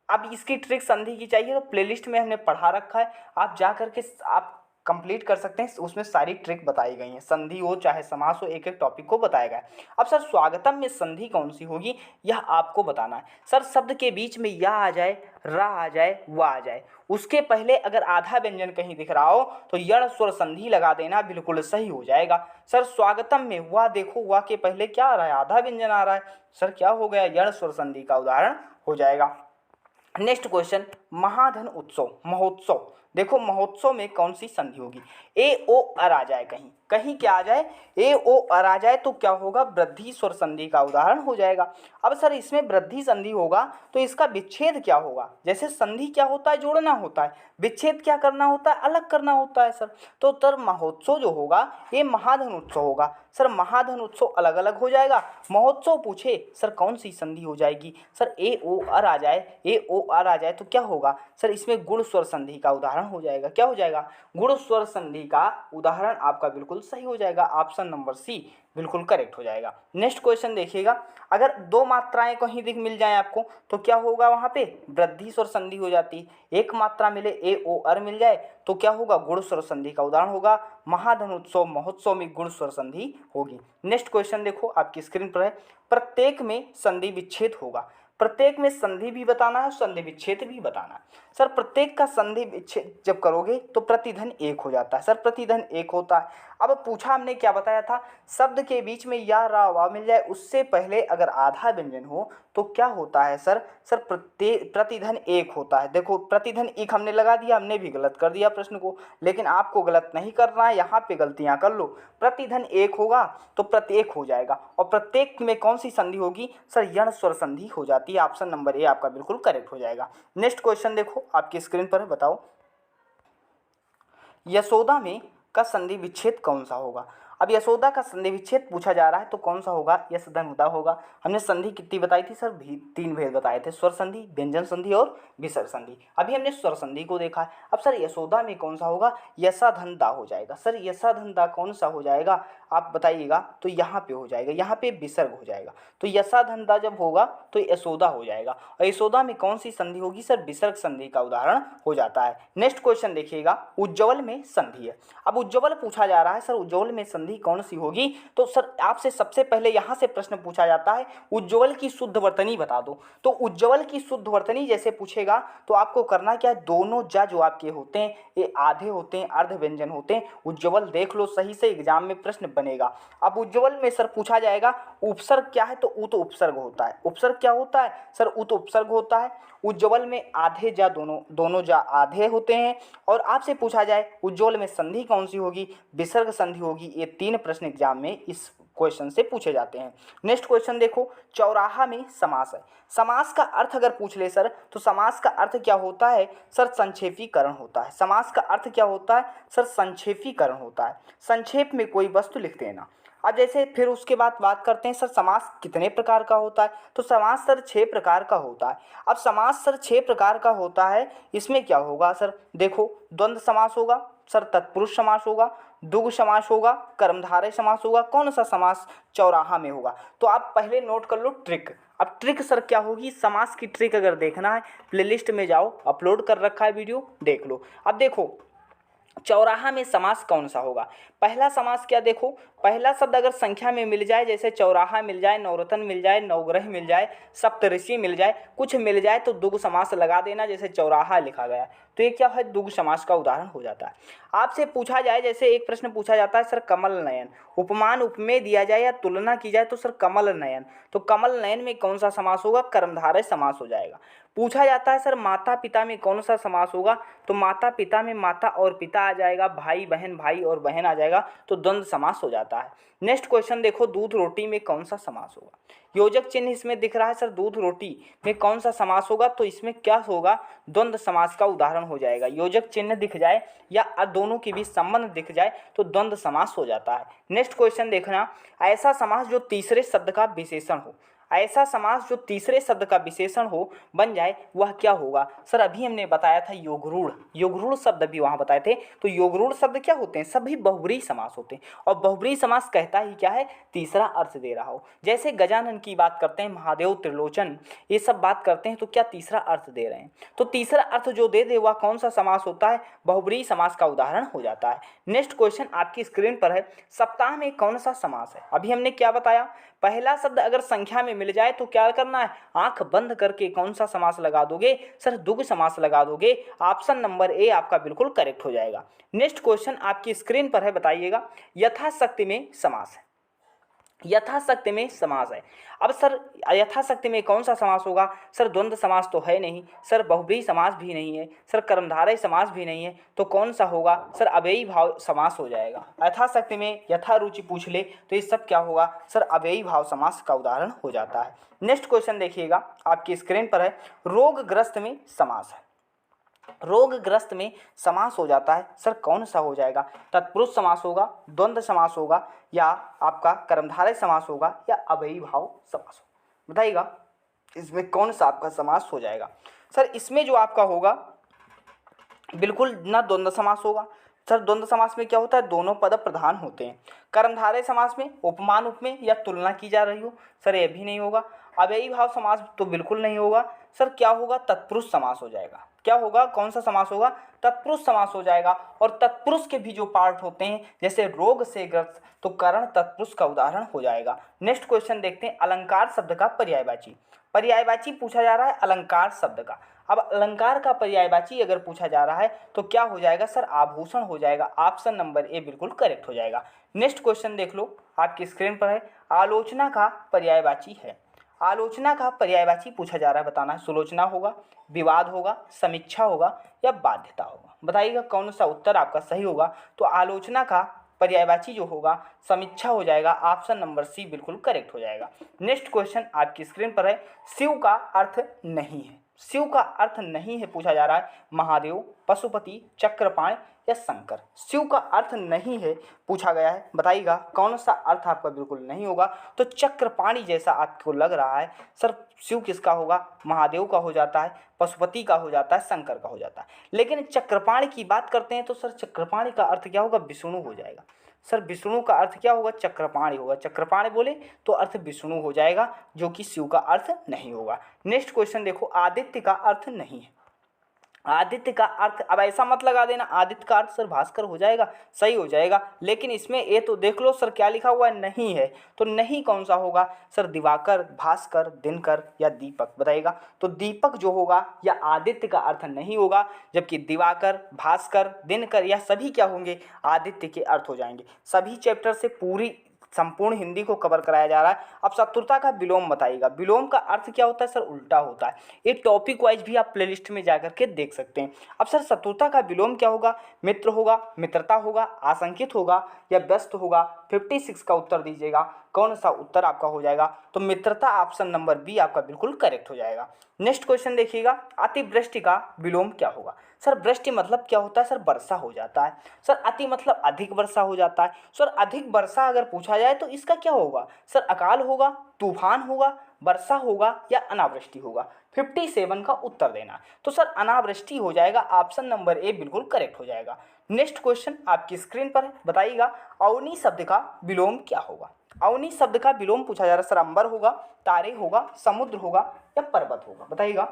S1: अब इसकी ट्रिक संधि की चाहिए तो प्लेलिस्ट में हमने पढ़ा रखा है, आप जा करके आप कंप्लीट कर सकते हैं, उसमें सारी ट्रिक बताई गई हैं। संधि हो चाहे समास हो, एक एक टॉपिक को बताया गया है। अब सर स्वागतम में संधि कौन सी होगी, यह आपको बताना है। सर शब्द के बीच में या आ जाए, रा आ जाए, वा आ जाए, उसके पहले अगर आधा व्यंजन कहीं दिख रहा हो तो यण स्वर संधि लगा देना, बिल्कुल सही हो जाएगा। सर स्वागतम में वा देखो, वा के पहले क्या आ रहा है, आधा व्यंजन आ रहा है, सर क्या हो गया, यण स्वर संधि का उदाहरण हो जाएगा। नेक्स्ट क्वेश्चन, महाधन उत्सव, महोत्सव। देखो महोत्सव में कौन सी संधि होगी, ए ओ अर आ जाए, कहीं कहीं क्या आ जाए, ए ओ अर आ जाए तो क्या होगा, वृद्धि स्वर संधि का उदाहरण हो जाएगा। अब सर इसमें वृद्धि संधि होगा तो इसका विच्छेद क्या होगा, जैसे संधि क्या होता है, जोड़ना होता है, विच्छेद क्या करना होता है, अलग करना होता है सर। तो तर महोत्सव जो होगा ये महाधन उत्सव होगा। सर महाधन उत्सव अलग अलग हो जाएगा, महोत्सव पूछे सर कौन सी संधि हो जाएगी, सर ए ओ अर आ जाए, ए ओ अर आ जाए तो क्या होगा, सर इसमें गुण स्वर संधि का उदाहरण हो जाएगा। क्या हो जाएगा, गुण स्वर संधि का उदाहरण आपका बिल्कुल सही हो जाएगा, ऑप्शन नंबर सी बिल्कुल करेक्ट हो जाएगा। नेक्स्ट क्वेश्चन देखिएगा, अगर 2 मात्राएं कहीं दिख मिल जाए आपको तो क्या होगा, वहां पे वृद्धि स्वर संधि हो जाती। एक मात्रा मिले, ए ओ अर मिल जाए तो क्या होगा, गुण स्वर संधि का उदाहरण होगा। महाधन उत्सव महोत्सव में गुण स्वर संधि होगी। नेक्स्ट क्वेश्चन देखो आपकी स्क्रीन पर है, प्रत्येक में संधि विच्छेद होगा। प्रत्येक में संधि भी बताना है, संधि विच्छेद भी बताना है। सर प्रत्येक का संधि विच्छेद जब करोगे तो प्रतिधन 1 हो जाता है। सर प्रतिधन 1 होता है। अब पूछा हमने क्या बताया था, शब्द के बीच में या रा वा मिल जाए, उससे पहले अगर आधा व्यंजन हो तो क्या होता है सर, सर प्रतिधन 1 होता है। देखो प्रतिधन 1 हमने लगा दिया, हमने भी गलत कर दिया प्रश्न को, लेकिन आपको गलत नहीं करना है, यहाँ पे गलतियाँ कर लो। प्रतिधन 1 होगा तो प्रत्येक हो जाएगा, और प्रत्येक में कौन सी संधि होगी, सर यण स्वर संधि हो जाती है। ऑप्शन नंबर ए आपका बिल्कुल करेक्ट हो जाएगा। नेक्स्ट क्वेश्चन देखो आपकी स्क्रीन पर है, बताओ यशोदा में का संधि विच्छेद कौन सा होगा। अब यशोदा का संधि विच्छेद पूछा जा रहा है तो कौन सा होगा, यश धन उदा होगा। हमने संधि कितनी बताई थी सर, 3 भेद बताए थे, स्वर संधि, व्यंजन संधि और विसर्ग संधि। अभी हमने स्वर संधि को देखा है। अब सर यशोदा में कौन सा होगा, यशा धन दा हो जाएगा। सर यशा धन दा कौन सा हो जाएगा आप बताइएगा, तो यहाँ पे हो जाएगा, यहाँ पे विसर्ग हो जाएगा। तो यशा धन दा जब होगा तो यशोदा हो जाएगा, और यशोदा में कौन सी संधि होगी, सर विसर्ग संधि का उदाहरण हो जाता है। नेक्स्ट क्वेश्चन देखिएगा, उज्ज्वल में संधि है। अब उज्ज्वल पूछा जा रहा है, सर उज्ज्वल में संधि कौन सी होगी, तो सर आपसे सबसे पहले यहाँ से प्रश्न पूछा जाता है उज्ज्वल की शुद्ध वर्तनी बता दो। तो उज्ज्वल की शुद्ध वर्तनी जैसे पूछेगा तो आपको करना क्या है, दोनों जा जो आपके होते हैं ये आधे होते हैं, अर्ध व्यंजन होते हैं। उज्ज्वल देख लो सही से, एग्जाम में प्रश्न बनेगा। अब उज्ज्वल में सर पूछा जाएगा उपसर्ग क्या है, तो उत उपसर्ग होता है। उपसर्ग क्या होता है सर, उत उपसर्ग होता है। उज्ज्वल में आधे जा दोनों जा आधे होते हैं। और आपसे पूछा जाए उज्ज्वल में संधि कौन सी होगी, विसर्ग संधि होगी। ये 3 प्रश्न एग्जाम में इस क्वेश्चन से पूछे जाते हैं। नेक्स्ट क्वेश्चन देखो, चौराहा में समास है। समास का अर्थ अगर पूछ ले सर, तो समास का अर्थ क्या होता है सर, संक्षेपीकरण होता है। समास का अर्थ क्या होता है सर, संक्षेपीकरण होता है। संक्षेप में कोई वस्तु लिख देना। अब जैसे फिर उसके बाद बात करते हैं सर समास कितने प्रकार का होता है, तो समास सर 6 प्रकार का होता है। अब समास सर 6 प्रकार का होता है, इसमें क्या होगा सर, देखो द्वंद्व समास होगा सर, तत्पुरुष समास होगा, द्विगु समास होगा, कर्मधारय समास होगा। कौन सा समास चौराहा में होगा, तो आप पहले नोट कर लो ट्रिक। अब ट्रिक सर क्या होगी, समास की ट्रिक अगर देखना है प्लेलिस्ट में जाओ, अपलोड कर रखा है वीडियो, देख लो। अब देखो चौराहा में समास कौन सा होगा। पहला समास क्या, देखो पहला शब्द अगर संख्या में मिल जाए, जैसे चौराहा मिल जाए, नवरत्न मिल जाए, नवग्रह मिल जाए, सप्तऋषि मिल जाए, कुछ मिल जाए तो द्विगु समास लगा देना। जैसे चौराहा लिखा गया है तो ये क्या है, द्विगु समास का उदाहरण हो जाता है। आपसे पूछा जाए, जैसे एक प्रश्न पूछा जाता है सर कमल नयन, उपमान उपमेय दिया जाए या तुलना की जाए तो सर कमल नयन, तो कमल नयन में कौन सा समास होगा, कर्मधारय समास हो जाएगा। पूछा जाता है सर माता पिता में कौन सा समास होगा, तो माता पिता में माता और पिता आ जाएगा, भाई बहन भाई और बहन आ जाएगा, तो द्वंद्व समास हो जाता है। नेक्स्ट क्वेश्चन देखो, दूध रोटी में कौन सा समास होगा। योजक चिन्ह इसमें दिख रहा है सर, दूध रोटी में कौन सा समास होगा, तो इसमें क्या होगा, द्वंद्व समास का उदाहरण हो जाएगा। योजक चिन्ह दिख जाए या दोनों के बीच संबंध दिख जाए तो द्वंद्व समास हो जाता है। नेक्स्ट क्वेश्चन देखना, ऐसा समास जो तीसरे शब्द का विशेषण हो, ऐसा समास जो तीसरे शब्द का विशेषण हो बन जाए वह क्या होगा। सर अभी हमने बताया था योगरूढ़, योगरूढ़ शब्द भी वहाँ बताए थे। तो योगरूढ़ शब्द क्या होते हैं, सभी बहुब्रीहि समास होते हैं, और बहुब्रीहि समास कहता ही क्या है, तीसरा अर्थ दे रहा हो। जैसे गजानन की बात करते हैं, महादेव त्रिलोचन, ये सब बात करते हैं, तो क्या तीसरा अर्थ दे रहे हैं, तो तीसरा अर्थ जो दे दे वह कौन सा समास होता है, बहुब्रीहि समास का उदाहरण हो जाता है। नेक्स्ट क्वेश्चन आपकी स्क्रीन पर है, सप्ताह में कौन सा समास है। अभी हमने क्या बताया, पहला शब्द अगर संख्या में मिल जाए तो क्या करना है, आंख बंद करके कौन सा समास लगा दोगे, सर द्विगु समास लगा दोगे। ऑप्शन नंबर ए आपका बिल्कुल करेक्ट हो जाएगा। नेक्स्ट क्वेश्चन आपकी स्क्रीन पर है, बताइएगा, यथाशक्ति में समास है, यथाशक्ति में समास है। अब सर यथाशक्ति में कौन सा समास होगा, सर द्वंद्व समास तो है नहीं, सर बहुब्रीहि समास भी नहीं है, सर कर्मधारय समास भी नहीं है, तो कौन सा होगा, सर अव्ययी भाव समास हो जाएगा। यथाशक्ति में यथारुचि पूछ ले तो ये सब क्या होगा, सर अव्ययी भाव समास का उदाहरण हो जाता है। नेक्स्ट क्वेश्चन देखिएगा आपकी स्क्रीन पर है, रोगग्रस्त में समास है, रोगग्रस्त में समास हो जाता है, सर कौन सा हो जाएगा, तत्पुरुष समास होगा, द्वंद्व समास होगा, या आपका कर्मधारय समास होगा, या अव्ययी भाव समास होगा, बताइएगा इसमें कौन सा आपका समास हो जाएगा। सर इसमें जो आपका होगा बिल्कुल ना द्वंद्व समास होगा। सर द्वंद्व समास में क्या होता है, दोनों पद प्रधान होते हैं। कर्मधारय समास में उपमान उपमेय या तुलना की जा रही हो, सर ये भी नहीं होगा। अव्ययी भाव समास तो बिल्कुल नहीं होगा। सर क्या होगा, तत्पुरुष समास हो जाएगा। क्या होगा, कौन सा समास होगा, तत्पुरुष समास हो जाएगा। और तत्पुरुष के भी जो पार्ट होते हैं, जैसे रोग से ग्रस्त, तो करण तत्पुरुष का उदाहरण हो जाएगा। नेक्स्ट क्वेश्चन देखते हैं, अलंकार शब्द का पर्यायवाची, पर्यायवाची पूछा जा रहा है अलंकार शब्द का। अब अलंकार का पर्यायवाची अगर पूछा जा रहा है तो क्या हो जाएगा, सर आभूषण हो जाएगा। ऑप्शन नंबर ए बिल्कुल करेक्ट हो जाएगा। नेक्स्ट क्वेश्चन देख लो आपकी स्क्रीन पर है, आलोचना का पर्यायवाची है, आलोचना का पर्यायवाची पूछा जा रहा है, बताना है सुलोचना होगा, विवाद होगा, समीक्षा होगा, या बाध्यता होगा। बताइएगा कौन सा उत्तर आपका सही होगा। तो आलोचना का पर्यायवाची जो होगा समीक्षा हो जाएगा। ऑप्शन नंबर सी बिल्कुल करेक्ट हो जाएगा। नेक्स्ट क्वेश्चन आपकी स्क्रीन पर है, शिव का अर्थ नहीं है, शिव का अर्थ नहीं है पूछा जा रहा है, महादेव, पशुपति, चक्रपाणि या शंकर। शिव का अर्थ नहीं है पूछा गया है, बताइएगा कौन सा अर्थ आपका बिल्कुल नहीं होगा। तो चक्रपाणि जैसा आपको लग रहा है, सर शिव किसका होगा, महादेव का हो जाता है, पशुपति का हो जाता है, शंकर का हो जाता है। लेकिन चक्रपाणि की बात करते हैं तो सर चक्रपाणि का अर्थ क्या होगा, विष्णु हो जाएगा। सर विष्णु का अर्थ क्या होगा, चक्रपाणि होगा। चक्रपाणि बोले तो अर्थ विष्णु हो जाएगा, जो कि शिव का अर्थ नहीं होगा। नेक्स्ट क्वेश्चन देखो, आदित्य का अर्थ नहीं है, आदित्य का अर्थ, अब ऐसा मत लगा देना आदित्य का अर्थ सर भास्कर हो जाएगा, सही हो जाएगा। लेकिन इसमें ये तो देख लो सर क्या लिखा हुआ है, नहीं है। तो नहीं कौन सा होगा, सर दिवाकर, भास्कर, दिनकर या दीपक। बताइएगा तो दीपक जो होगा या आदित्य का अर्थ नहीं होगा, जबकि दिवाकर, भास्कर, दिनकर या सभी क्या होंगे, आदित्य के अर्थ हो जाएंगे। सभी चैप्टर से पूरी संपूर्ण हिंदी को कवर कराया जा रहा है। अब शत्रुता का विलोम बताइएगा, विलोम का अर्थ क्या होता है, सर उल्टा होता है। ये टॉपिक वाइज भी आप प्लेलिस्ट में जाकर के देख सकते हैं। अब सर शत्रुता का विलोम क्या होगा, मित्र होगा, मित्रता होगा, आशंकित होगा या व्यस्त होगा। 56 का उत्तर दीजिएगा, कौन सा उत्तर आपका हो जाएगा। तो मित्रता ऑप्शन नंबर बी आपका बिल्कुल करेक्ट हो जाएगा। नेक्स्ट क्वेश्चन देखिएगा, अतिवृष्टि का विलोम क्या होगा। सर वृष्टि मतलब क्या होता है, सर वर्षा हो जाता है। सर अति मतलब अधिक वर्षा हो जाता है। सर अधिक वर्षा अगर पूछा जाए तो इसका क्या होगा, सर अकाल होगा, तूफान होगा, वर्षा होगा या अनावृष्टि होगा। 57 का उत्तर देना। तो सर अनावृष्टि हो जाएगा, ऑप्शन नंबर ए बिल्कुल करेक्ट हो जाएगा। नेक्स्ट क्वेश्चन आपकी स्क्रीन पर है, बताइएगा अवनी शब्द का विलोम क्या होगा। अवनी शब्द का विलोम पूछा जा रहा है सर, अंबर होगा, तारे होगा, समुद्र होगा या पर्वत होगा, बताइएगा।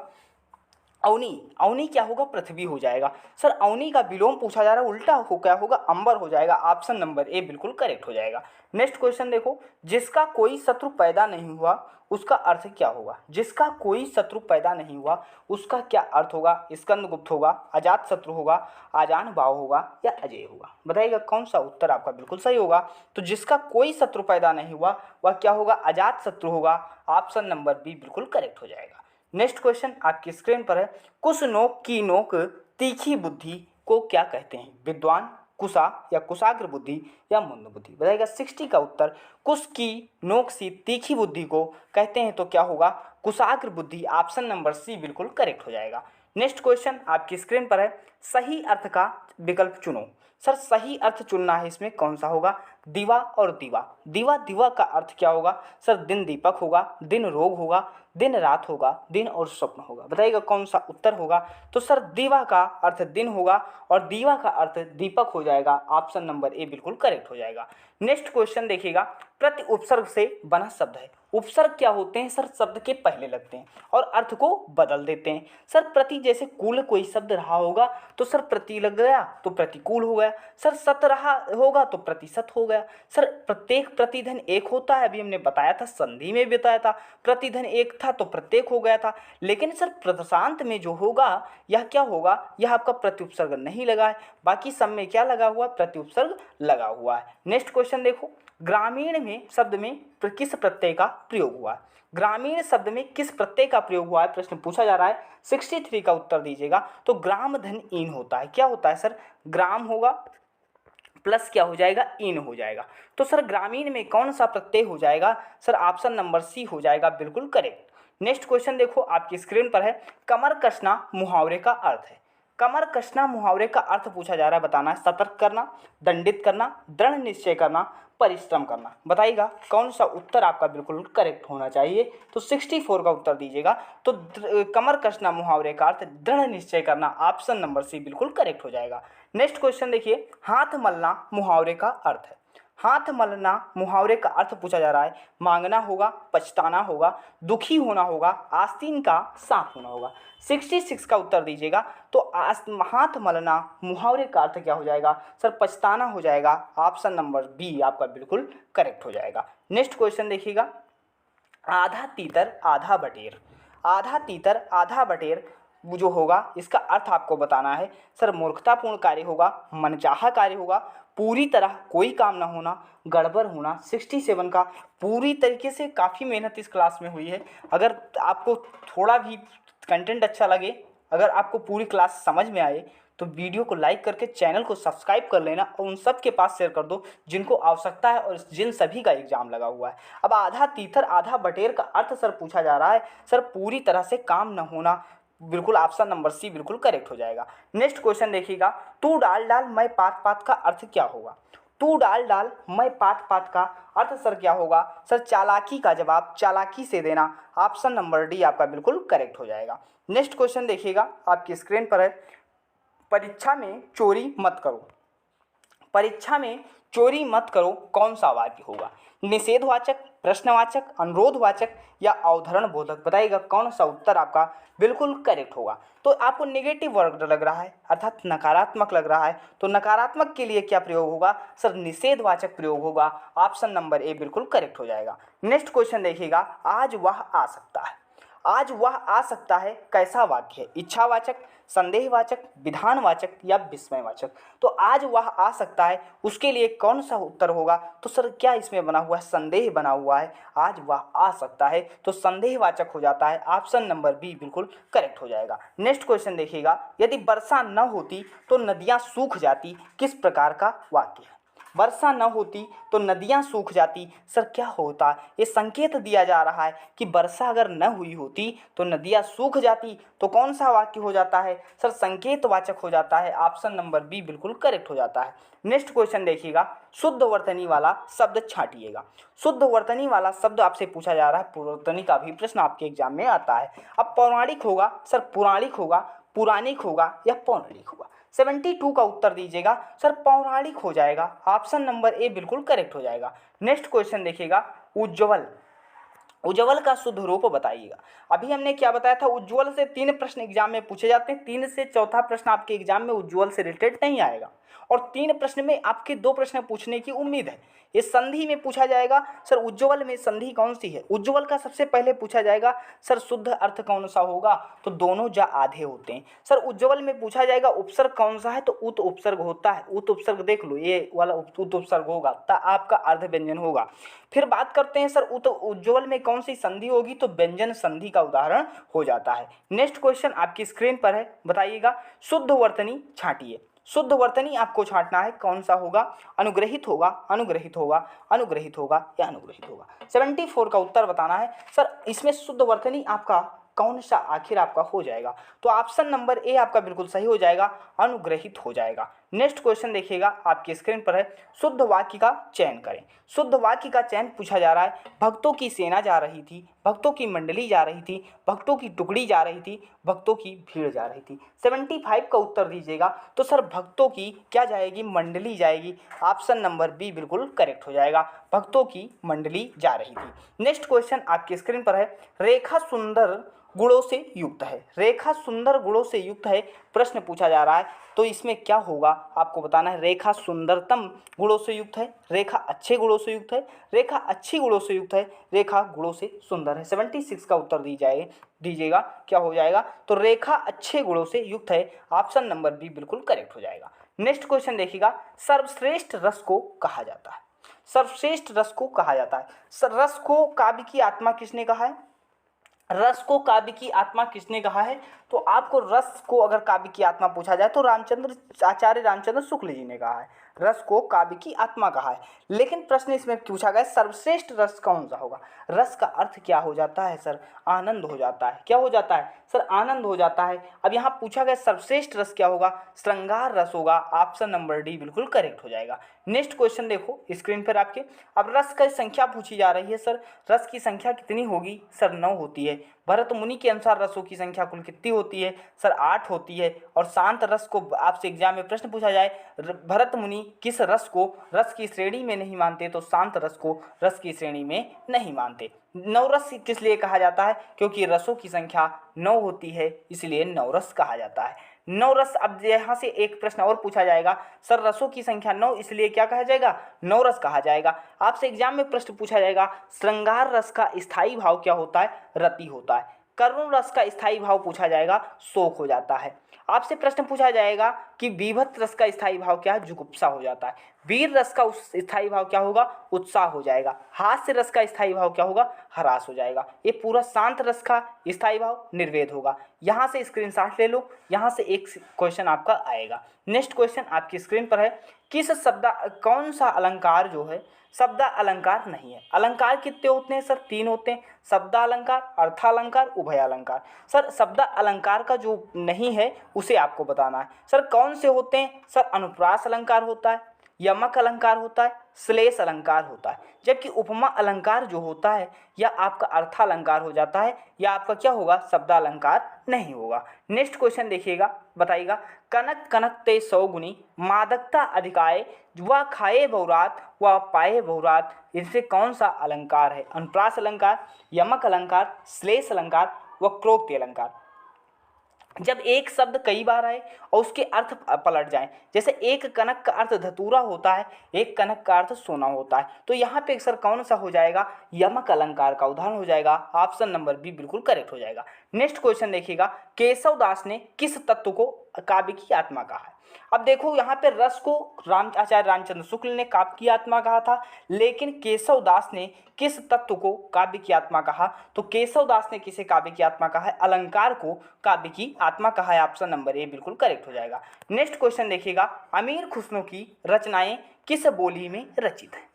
S1: अवनी, अवनी क्या होगा, पृथ्वी हो जाएगा। सर अवनी का विलोम पूछा जा रहा है, उल्टा हो क्या होगा, अंबर हो जाएगा। ऑप्शन नंबर ए बिल्कुल करेक्ट हो जाएगा। नेक्स्ट क्वेश्चन देखो, जिसका कोई शत्रु पैदा नहीं हुआ उसका अर्थ क्या होगा। जिसका कोई शत्रु पैदा नहीं हुआ उसका क्या अर्थ होगा। स्कंदगुप्त होगा, अजात शत्रु होगा, आजान भाव होगा या अजय होगा, बताइएगा कौन सा उत्तर आपका बिल्कुल सही होगा। तो जिसका कोई शत्रु पैदा नहीं हुआ वह क्या होगा, अजात शत्रु होगा। ऑप्शन नंबर बी बिल्कुल करेक्ट हो जाएगा। नेक्स्ट क्वेश्चन आपकी स्क्रीन पर है, कुश नोक की नोक तीखी बुद्धि को क्या कहते हैं। विद्वान, कुशा या कुशाग्र बुद्धि या मंद बुद्धि, बताइएगा। 60 का उत्तर कुश की नोक सी तीखी बुद्धि को कहते हैं तो क्या होगा, कुशाग्र बुद्धि। ऑप्शन नंबर सी बिल्कुल करेक्ट हो जाएगा। नेक्स्ट क्वेश्चन आपकी स्क्रीन पर है, सही अर्थ का विकल्प चुनो। सर सही अर्थ चुनना है, इसमें कौन सा होगा, दिवा और दीवा। दिवा, दिवा का अर्थ क्या होगा सर, दिन दीपक होगा, दिन रोग होगा, दिन रात होगा, दिन और स्वप्न होगा, बताइएगा कौन सा उत्तर होगा। तो सर दीवा का अर्थ दिन होगा और दीवा का अर्थ दीपक हो जाएगा। ऑप्शन नंबर ए बिल्कुल करेक्ट हो जाएगा। नेक्स्ट क्वेश्चन देखिएगा, प्रति उपसर्ग से बना शब्द है। उपसर्ग क्या होते हैं सर, शब्द के पहले लगते हैं और अर्थ को बदल देते हैं। सर प्रति, जैसे कूल कोई शब्द रहा होगा तो सर प्रति लग गया तो प्रतिकूल हो गया। सर सत रहा होगा तो प्रतिशत हो गया। सर प्रत्येक प्रतिधन एक होता है, अभी हमने बताया था, संधि में बताया था, प्रतिधन एक था तो प्रत्येक हो गया था। लेकिन सर प्रशांत में जो होगा यह क्या होगा, यह आपका प्रत्युपसर्ग नहीं लगा है, बाकी सब में क्या लगा हुआ, प्रत्युपसर्ग लगा हुआ है। नेक्स्ट क्वेश्चन देखो, ग्रामीण में शब्द में किस प्रत्यय का प्रयोग हुआ है। ग्रामीण शब्द में किस प्रत्यय का प्रयोग हुआ है, प्रश्न पूछा जा रहा है। 63 का उत्तर दीजिएगा। तो ग्राम धन ईन होता है, क्या होता है सर, ग्राम होगा प्लस क्या हो जाएगा, इन हो जाएगा। तो सर ग्रामीण में कौन सा प्रत्यय हो जाएगा, सर ऑप्शन नंबर सी हो जाएगा बिल्कुल करेक्ट। नेक्स्ट क्वेश्चन देखो आपकी स्क्रीन पर है, कमर कसना मुहावरे का अर्थ है। कमर कसना मुहावरे का अर्थ पूछा जा रहा है, बताना है। सतर्क करना, दंडित करना, दृढ़ निश्चय करना, परिश्रम करना, बताइएगा कौन सा उत्तर आपका बिल्कुल करेक्ट होना चाहिए। तो 64 का उत्तर दीजिएगा। तो कमर कसना मुहावरे का अर्थ दृढ़ निश्चय करना। ऑप्शन नंबर सी बिल्कुल करेक्ट हो जाएगा। नेक्स्ट क्वेश्चन देखिए, हाथ मलना मुहावरे का अर्थ है। हाथ मलना मुहावरे का अर्थ पूछा जा रहा है, मांगना होगा, पछताना होगा, दुखी होना होगा, आस्तीन का साफ होना होगा। 66 का उत्तर दीजिएगा। तो हाथ मलना मुहावरे का अर्थ क्या हो जाएगा सर, पछताना हो जाएगा। ऑप्शन नंबर बी आपका बिल्कुल करेक्ट हो जाएगा। नेक्स्ट क्वेश्चन देखिएगा, आधा तीतर आधा बटेर। आधा तीतर आधा बटेर जो होगा इसका अर्थ आपको बताना है। सर मूर्खतापूर्ण कार्य होगा, मनचाहा कार्य होगा, पूरी तरह कोई काम ना होना, गड़बड़ होना। 67 का पूरी तरीके से काफ़ी मेहनत इस क्लास में हुई है। अगर आपको थोड़ा भी कंटेंट अच्छा लगे, अगर आपको पूरी क्लास समझ में आए तो वीडियो को लाइक करके चैनल को सब्सक्राइब कर लेना और उन सब के पास शेयर कर दो जिनको आवश्यकता है और जिन सभी का एग्जाम लगा हुआ है। अब आधा तीतर आधा बटेर का अर्थ सर पूछा जा रहा है, सर पूरी तरह से काम न होना। बिल्कुल ऑप्शन नंबर सी बिल्कुल करेक्ट हो जाएगा। नेक्स्ट क्वेश्चन देखिएगा, तू डाल डाल मैं पात पात का अर्थ क्या होगा। तू डाल डाल मैं पात पात का अर्थ सर क्या होगा, सर चालाकी का जवाब चालाकी से देना। ऑप्शन नंबर डी आपका बिल्कुल करेक्ट हो जाएगा। नेक्स्ट क्वेश्चन देखिएगा आपकी स्क्रीन पर है, परीक्षा में चोरी मत करो। परीक्षा में चोरी मत करो कौन सा वाक्य होगा, निषेधवाचक, प्रश्नवाचक, अनुरोधवाचक या अवधारण बोधक, बताइएगा कौन सा उत्तर आपका बिल्कुल करेक्ट होगा। तो आपको नेगेटिव वर्ड लग रहा है अर्थात नकारात्मक लग रहा है, तो नकारात्मक के लिए क्या प्रयोग होगा सर, निषेधवाचक प्रयोग होगा। ऑप्शन नंबर ए बिल्कुल करेक्ट हो जाएगा। नेक्स्ट क्वेश्चन देखिएगा, आज वह आ सकता है। आज वह आ सकता है कैसा वाक्य है, इच्छावाचक, संदेहवाचक, विधानवाचक या विस्मयवाचक। तो आज वह आ सकता है उसके लिए कौन सा उत्तर होगा, तो सर क्या इसमें बना हुआ है, संदेह बना हुआ है। आज वह आ सकता है तो संदेहवाचक हो जाता है। ऑप्शन नंबर बी बिल्कुल करेक्ट हो जाएगा। नेक्स्ट क्वेश्चन देखिएगा, यदि वर्षा न होती तो नदियाँ सूख जाती, किस प्रकार का वाक्य है। वर्षा न होती तो नदियाँ सूख जाती, सर क्या होता, ये संकेत दिया जा रहा है कि वर्षा अगर न हुई होती तो नदियाँ सूख जाती। तो कौन सा वाक्य हो जाता है सर, संकेतवाचक हो जाता है। ऑप्शन नंबर बी बिल्कुल करेक्ट हो जाता है। नेक्स्ट क्वेश्चन देखिएगा, शुद्ध वर्तनी वाला शब्द छांटिएगा। शुद्ध वर्तनी वाला शब्द आपसे पूछा जा रहा है, पूर्ववर्तनी का भी प्रश्न आपके एग्जाम में आता है। अब पौराणिक होगा सर, पुराणिक होगा, पुराणिक होगा या पौराणिक होगा। 72 का उत्तर दीजिएगा सर पौराणिक हो जाएगा, ऑप्शन नंबर ए बिल्कुल करेक्ट हो जाएगा। नेक्स्ट क्वेश्चन देखिएगा, उज्ज्वल, उज्ज्वल का शुद्ध रूप बताइएगा। अभी हमने क्या बताया था, उज्ज्वल से 3 प्रश्न एग्जाम में पूछे जाते हैं, 3 से चौथा प्रश्न आपके एग्जाम में उज्ज्वल से रिलेटेड नहीं आएगा और 3 प्रश्न में आपके 2 प्रश्न पूछने की उम्मीद है। ये संधि में पूछा जाएगा सर उज्ज्वल में संधि कौन सी है, उज्ज्वल का सबसे पहले पूछा जाएगा सर शुद्ध अर्थ कौन सा होगा, तो दोनों जा आधे होते हैं। सर उज्ज्वल में पूछा जाएगा उपसर्ग कौन सा है, तो उत उपसर्ग होता है, उत उपसर्ग देख लो, ये वाला उत उपसर्ग होगा ता आपका अर्ध व्यंजन होगा। फिर बात करते हैं सर उज्ज्वल में कौन सी संधि होगी, तो व्यंजन संधि का उदाहरण हो जाता है। नेक्स्ट क्वेश्चन आपकी स्क्रीन पर है, बताइएगा शुद्ध वर्तनी छांटिए। शुद्ध वर्तनी आपको छांटना है, कौन सा होगा, अनुग्रहित होगा, अनुग्रहित होगा, अनुग्रहित होगा या अनुग्रहित होगा। 74 का उत्तर बताना है। सर इसमें शुद्ध वर्तनी आपका कौन सा आखिर आपका हो जाएगा, तो ऑप्शन नंबर ए आपका बिल्कुल सही हो जाएगा, अनुग्रहित हो जाएगा। नेक्स्ट क्वेश्चन देखिएगा आपकी स्क्रीन पर है, शुद्ध वाक्य का चयन करें। शुद्ध वाक्य का चयन पूछा जा रहा है, भक्तों की सेना जा रही थी, भक्तों की मंडली जा रही थी, भक्तों की टुकड़ी जा रही थी, भक्तों की भीड़ जा रही थी। 75 का उत्तर दीजिएगा, तो सर भक्तों की क्या जाएगी, मंडली जाएगी, ऑप्शन नंबर बी बिल्कुल करेक्ट हो जाएगा, भक्तों की मंडली जा रही थी। नेक्स्ट क्वेश्चन आपकी स्क्रीन पर है, रेखा सुंदर गुणों से युक्त है। रेखा सुंदर गुणों से युक्त है, प्रश्न पूछा जा रहा है, तो इसमें क्या होगा आपको बताना है। रेखा सुंदरतम गुणों से युक्त है, रेखा अच्छे गुणों से युक्त है, रेखा अच्छी गुणों से युक्त है, रेखा गुणों से सुंदर है। 76 का उत्तर दीजिएगा क्या हो जाएगा, तो रेखा अच्छे गुणों से युक्त है, ऑप्शन नंबर बी बिल्कुल करेक्ट हो जाएगा। नेक्स्ट क्वेश्चन देखिएगा, सर्वश्रेष्ठ रस को कहा जाता है। सर्वश्रेष्ठ रस को कहा जाता है, सर रस को काव्य की आत्मा किसने कहा है, रस को काव्य की आत्मा किसने कहा है, तो आपको रस को अगर काव्य की आत्मा पूछा जाए तो आचार्य रामचंद्र शुक्ल जी ने कहा है, रस को काव्य की आत्मा कहा है। लेकिन प्रश्न इसमें पूछा गया सर्वश्रेष्ठ रस कौन सा होगा, रस का अर्थ क्या हो जाता है सर, आनंद हो जाता है, क्या हो जाता है सर, आनंद हो जाता है। अब यहाँ पूछा गया सर्वश्रेष्ठ रस क्या होगा, श्रृंगार रस होगा, ऑप्शन नंबर डी बिल्कुल करेक्ट हो जाएगा। नेक्स्ट क्वेश्चन देखो स्क्रीन पर आपके, अब रस की संख्या पूछी जा रही है, सर रस की संख्या कितनी होगी, सर 9 होती है। भरत मुनि के अनुसार रसों की संख्या कुल कितनी होती है, सर 8 होती है। और शांत रस को आपसे एग्जाम में प्रश्न पूछा जाए, भरत मुनि किस रस को रस की श्रेणी में नहीं मानते, तो शांत रस को रस की श्रेणी में नहीं मानते। नवरस किस लिए कहा जाता है, क्योंकि रसों की संख्या 9 होती है, इसलिए नवरस कहा जाता है। नवरस, अब यहाँ से एक प्रश्न और पूछा जाएगा, सर रसों की संख्या 9 इसलिए क्या कहा जाएगा, नवरस कहा जाएगा। आपसे एग्जाम में प्रश्न पूछा जाएगा, श्रृंगार रस का स्थायी भाव क्या होता है, रति होता है। करुण रस का स्थायी भाव पूछा जाएगा, शोक हो जाता है। आपसे प्रश्न पूछा जाएगा कि विभक्त रस का स्थायी भाव क्या है, जुगुप्सा हो जाता है। वीर रस का स्थायी भाव क्या होगा, उत्साह हो जाएगा। हास्य रस का स्थायी भाव क्या होगा, हरास हो जाएगा। ये पूरा शांत रस का स्थायी भाव निर्वेद होगा। यहाँ से स्क्रीनशॉट ले लो, यहाँ से एक क्वेश्चन आपका आएगा। नेक्स्ट क्वेश्चन आपकी स्क्रीन पर है, किस शब्द कौन सा अलंकार जो है शब्द अलंकार नहीं है। अलंकार कितने होते हैं सर, 3 होते हैं, शब्द अलंकार, अर्थालंकार, उभय अलंकार। सर शब्द अलंकार का जो नहीं है उसे आपको बताना है। सर कौन से होते हैं, सर अनुप्रास अलंकार होता है, यमक अलंकार होता है, श्लेष अलंकार होता है। जबकि उपमा अलंकार जो होता है या आपका अर्थालंकार हो जाता है, या आपका क्या होगा, शब्द अलंकार नहीं होगा। नेक्स्ट क्वेश्चन देखिएगा, बताइएगा, कनक कनक ते 100 गुनी मादकता अधिकाय, व खाए बहुरात व पाए बहुरात, इनसे कौन सा अलंकार है, अनुप्रास अलंकार, यमक अलंकार, श्लेष अलंकार व क्रोक्ति अलंकार। जब एक शब्द कई बार आए और उसके अर्थ पलट जाएं, जैसे एक कनक का अर्थ धतूरा होता है, एक कनक का अर्थ सोना होता है, तो यहाँ पे सर कौन सा हो जाएगा, यमक अलंकार का उदाहरण हो जाएगा, ऑप्शन नंबर बी बिल्कुल करेक्ट हो जाएगा। नेक्स्ट क्वेश्चन देखिएगा, केशव दास ने किस तत्व को काव्य की आत्मा कहा है। अब देखो यहाँ पे रस को आचार्य रामचंद्र शुक्ल ने काव्य की आत्मा कहा था, लेकिन केशव दास ने किस तत्व को काव्य की आत्मा कहा, तो केशव दास ने किसे काव्य की आत्मा कहा है, अलंकार को काव्य की आत्मा कहा है, ऑप्शन नंबर ए बिल्कुल करेक्ट हो जाएगा। नेक्स्ट क्वेश्चन देखिएगा, अमीर खुसरो की रचनाएं किस बोली में रचित है।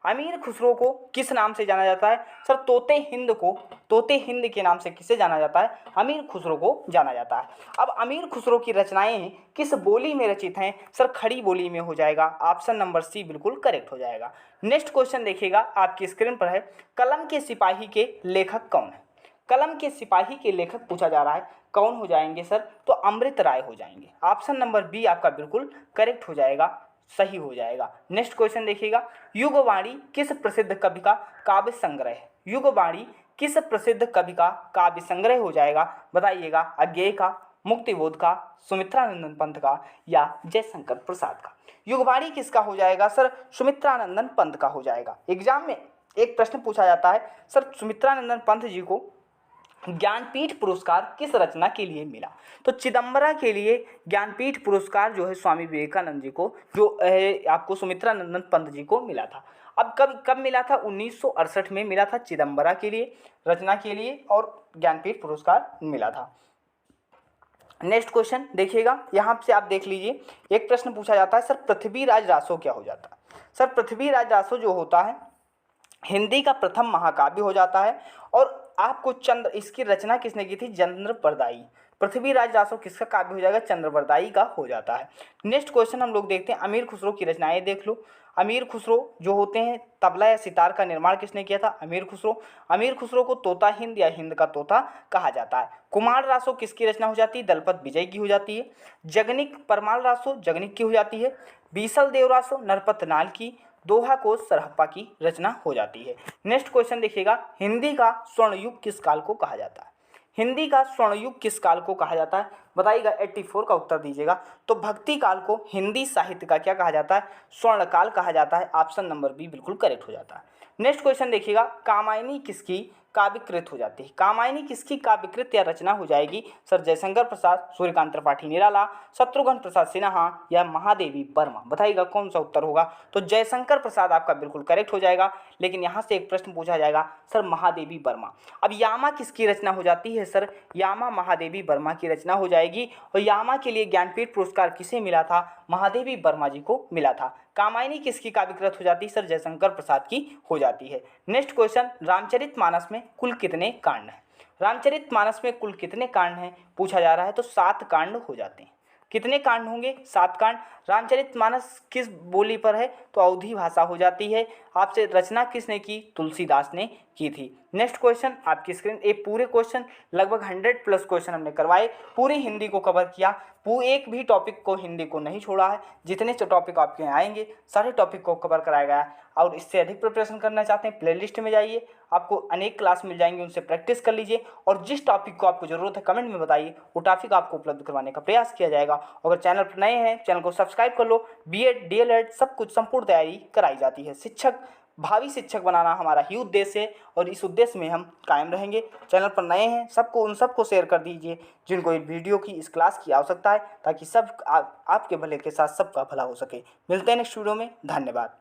S1: अमीर खुसरो को किस नाम से जाना जाता है, सर तोते हिंद के नाम से किसे जाना जाता है, अमीर खुसरो को जाना जाता है। अब अमीर खुसरो की रचनाएं किस बोली में रचित हैं, सर खड़ी बोली में हो जाएगा, ऑप्शन नंबर सी बिल्कुल करेक्ट हो जाएगा। नेक्स्ट क्वेश्चन देखिएगा आपकी स्क्रीन पर है, कलम के सिपाही के लेखक कौन है। कलम के सिपाही के लेखक पूछा जा रहा है, कौन हो जाएंगे सर? तो अमृत राय हो जाएंगे। ऑप्शन नंबर बी आपका बिल्कुल करेक्ट हो जाएगा, सही हो जाएगा। नेक्स्ट क्वेश्चन देखिएगा, युगवाणी किस प्रसिद्ध कवि का काव्य संग्रह है? युगवाणी किस प्रसिद्ध कवि का काव्य संग्रह हो जाएगा? बताइएगा, अज्ञेय का, मुक्तिबोध का, सुमित्रानंदन पंत का या जयशंकर प्रसाद का? युगवाणी किसका हो जाएगा सर? सुमित्रानंदन पंत का हो जाएगा। एग्जाम में एक प्रश्न पूछा जाता है, सर सुमित्रानंदन पंत जी को ज्ञानपीठ पुरस्कार किस रचना के लिए मिला? तो चिदंबरा के लिए ज्ञानपीठ पुरस्कार जो है स्वामी विवेकानंद जी को, जो है आपको सुमित्रानंदन पंत जी को मिला था। अब कब कब मिला था? 1968 में मिला था चिदंबरा के लिए, रचना के लिए, और ज्ञानपीठ पुरस्कार मिला था। नेक्स्ट क्वेश्चन देखिएगा, यहाँ से आप देख लीजिए, एक प्रश्न पूछा जाता है, सर पृथ्वीराज रासो क्या हो जाता है? सर पृथ्वीराज रासो जो होता है हिंदी का प्रथम महाकाव्य हो जाता है, और आपको चंद्र, इसकी रचना किसने की थी? चंद्रबरदाई। पृथ्वीराज रासो किसका काव्य हो जाएगा? चंद्रबरदाई का हो जाता है। नेक्स्ट क्वेश्चन हम लोग देखते हैं, अमीर खुसरो की रचनाएं देख लो। अमीर खुसरो जो होते हैं, तबला या सितार का निर्माण किसने किया था? अमीर खुसरो। अमीर खुसरो को तोता हिंद या हिंद का तोता कहा जाता है। कुमार रासो किसकी रचना हो जाती है? दलपत विजय की हो जाती है। जगनिक परमाल रासो जगनिक की हो जाती है। बीसल देव रासो नरपत नाल की। दोहा कोश सरहप्पा की रचना हो जाती है। नेक्स्ट क्वेश्चन देखिएगा, हिंदी का स्वर्ण युग किस काल को कहा जाता है? हिंदी का स्वर्ण युग किस काल को कहा जाता है? बताइएगा, 84 का उत्तर दीजिएगा। तो भक्ति काल को हिंदी साहित्य का क्या कहा जाता है? स्वर्ण काल कहा जाता है। ऑप्शन नंबर बी बिल्कुल करेक्ट हो जाता है। नेक्स्ट क्वेश्चन देखिएगा, कामायनी किसकी काव्यकृत हो जाती है? कामायनी किसकी काव्यकृत या रचना हो जाएगी? सर जयशंकर प्रसाद, सूर्यकांत त्रिपाठी निराला, शत्रुघ्न प्रसाद सिन्हा या महादेवी वर्मा? बताइएगा कौन सा उत्तर होगा? तो जयशंकर प्रसाद आपका बिल्कुल करेक्ट हो जाएगा। लेकिन यहाँ से एक प्रश्न पूछा जाएगा, सर महादेवी वर्मा। अब यामा किसकी रचना हो जाती है? सर यामा महादेवी वर्मा की रचना हो जाएगी। और यामा के लिए ज्ञानपीठ पुरस्कार किसे मिला था? महादेवी वर्मा जी को मिला था। कामायनी किसकी काव्यकृत हो जाती है? सर जयशंकर प्रसाद की हो जाती है। नेक्स्ट क्वेश्चन, रामचरितमानस में कुल कितने कांड हैं? रामचरितमानस में कुल कितने कांड हैं पूछा जा रहा है। तो 7 कांड हो जाते हैं। कितने कांड होंगे? 7 कांड। रामचरितमानस किस बोली पर है? तो अवधी भाषा हो जाती है। आपसे रचना किसने की? तुलसीदास ने की थी। नेक्स्ट क्वेश्चन आपकी स्क्रीन, ये पूरे क्वेश्चन लगभग 100+ क्वेश्चन हमने करवाए, पूरी हिंदी को कवर किया, एक भी टॉपिक को हिंदी को नहीं छोड़ा है। जितने टॉपिक आपके यहाँ आएंगे सारे टॉपिक को कवर कराया गया है। और इससे अधिक प्रिपरेशन करना चाहते हैं, प्लेलिस्ट में जाइए, आपको अनेक क्लास मिल जाएंगे, उनसे प्रैक्टिस कर लीजिए। और जिस टॉपिक को आपको ज़रूरत है कमेंट में बताइए, वो टॉपिक आपको उपलब्ध करवाने का प्रयास किया जाएगा। अगर चैनल पर नए हैं, चैनल को सब्सक्राइब कर लो। बीएड डीएलएड सब कुछ संपूर्ण तैयारी कराई जाती है। शिक्षक, भावी शिक्षक बनाना हमारा ही उद्देश्य है, और इस उद्देश्य में हम कायम रहेंगे। चैनल पर नए हैं, उन सबको शेयर कर दीजिए जिनको इस वीडियो की, इस क्लास की आवश्यकता है, ताकि सब आपके भले के साथ सबका भला हो सके। मिलते हैं नेक्स्ट वीडियो में। धन्यवाद।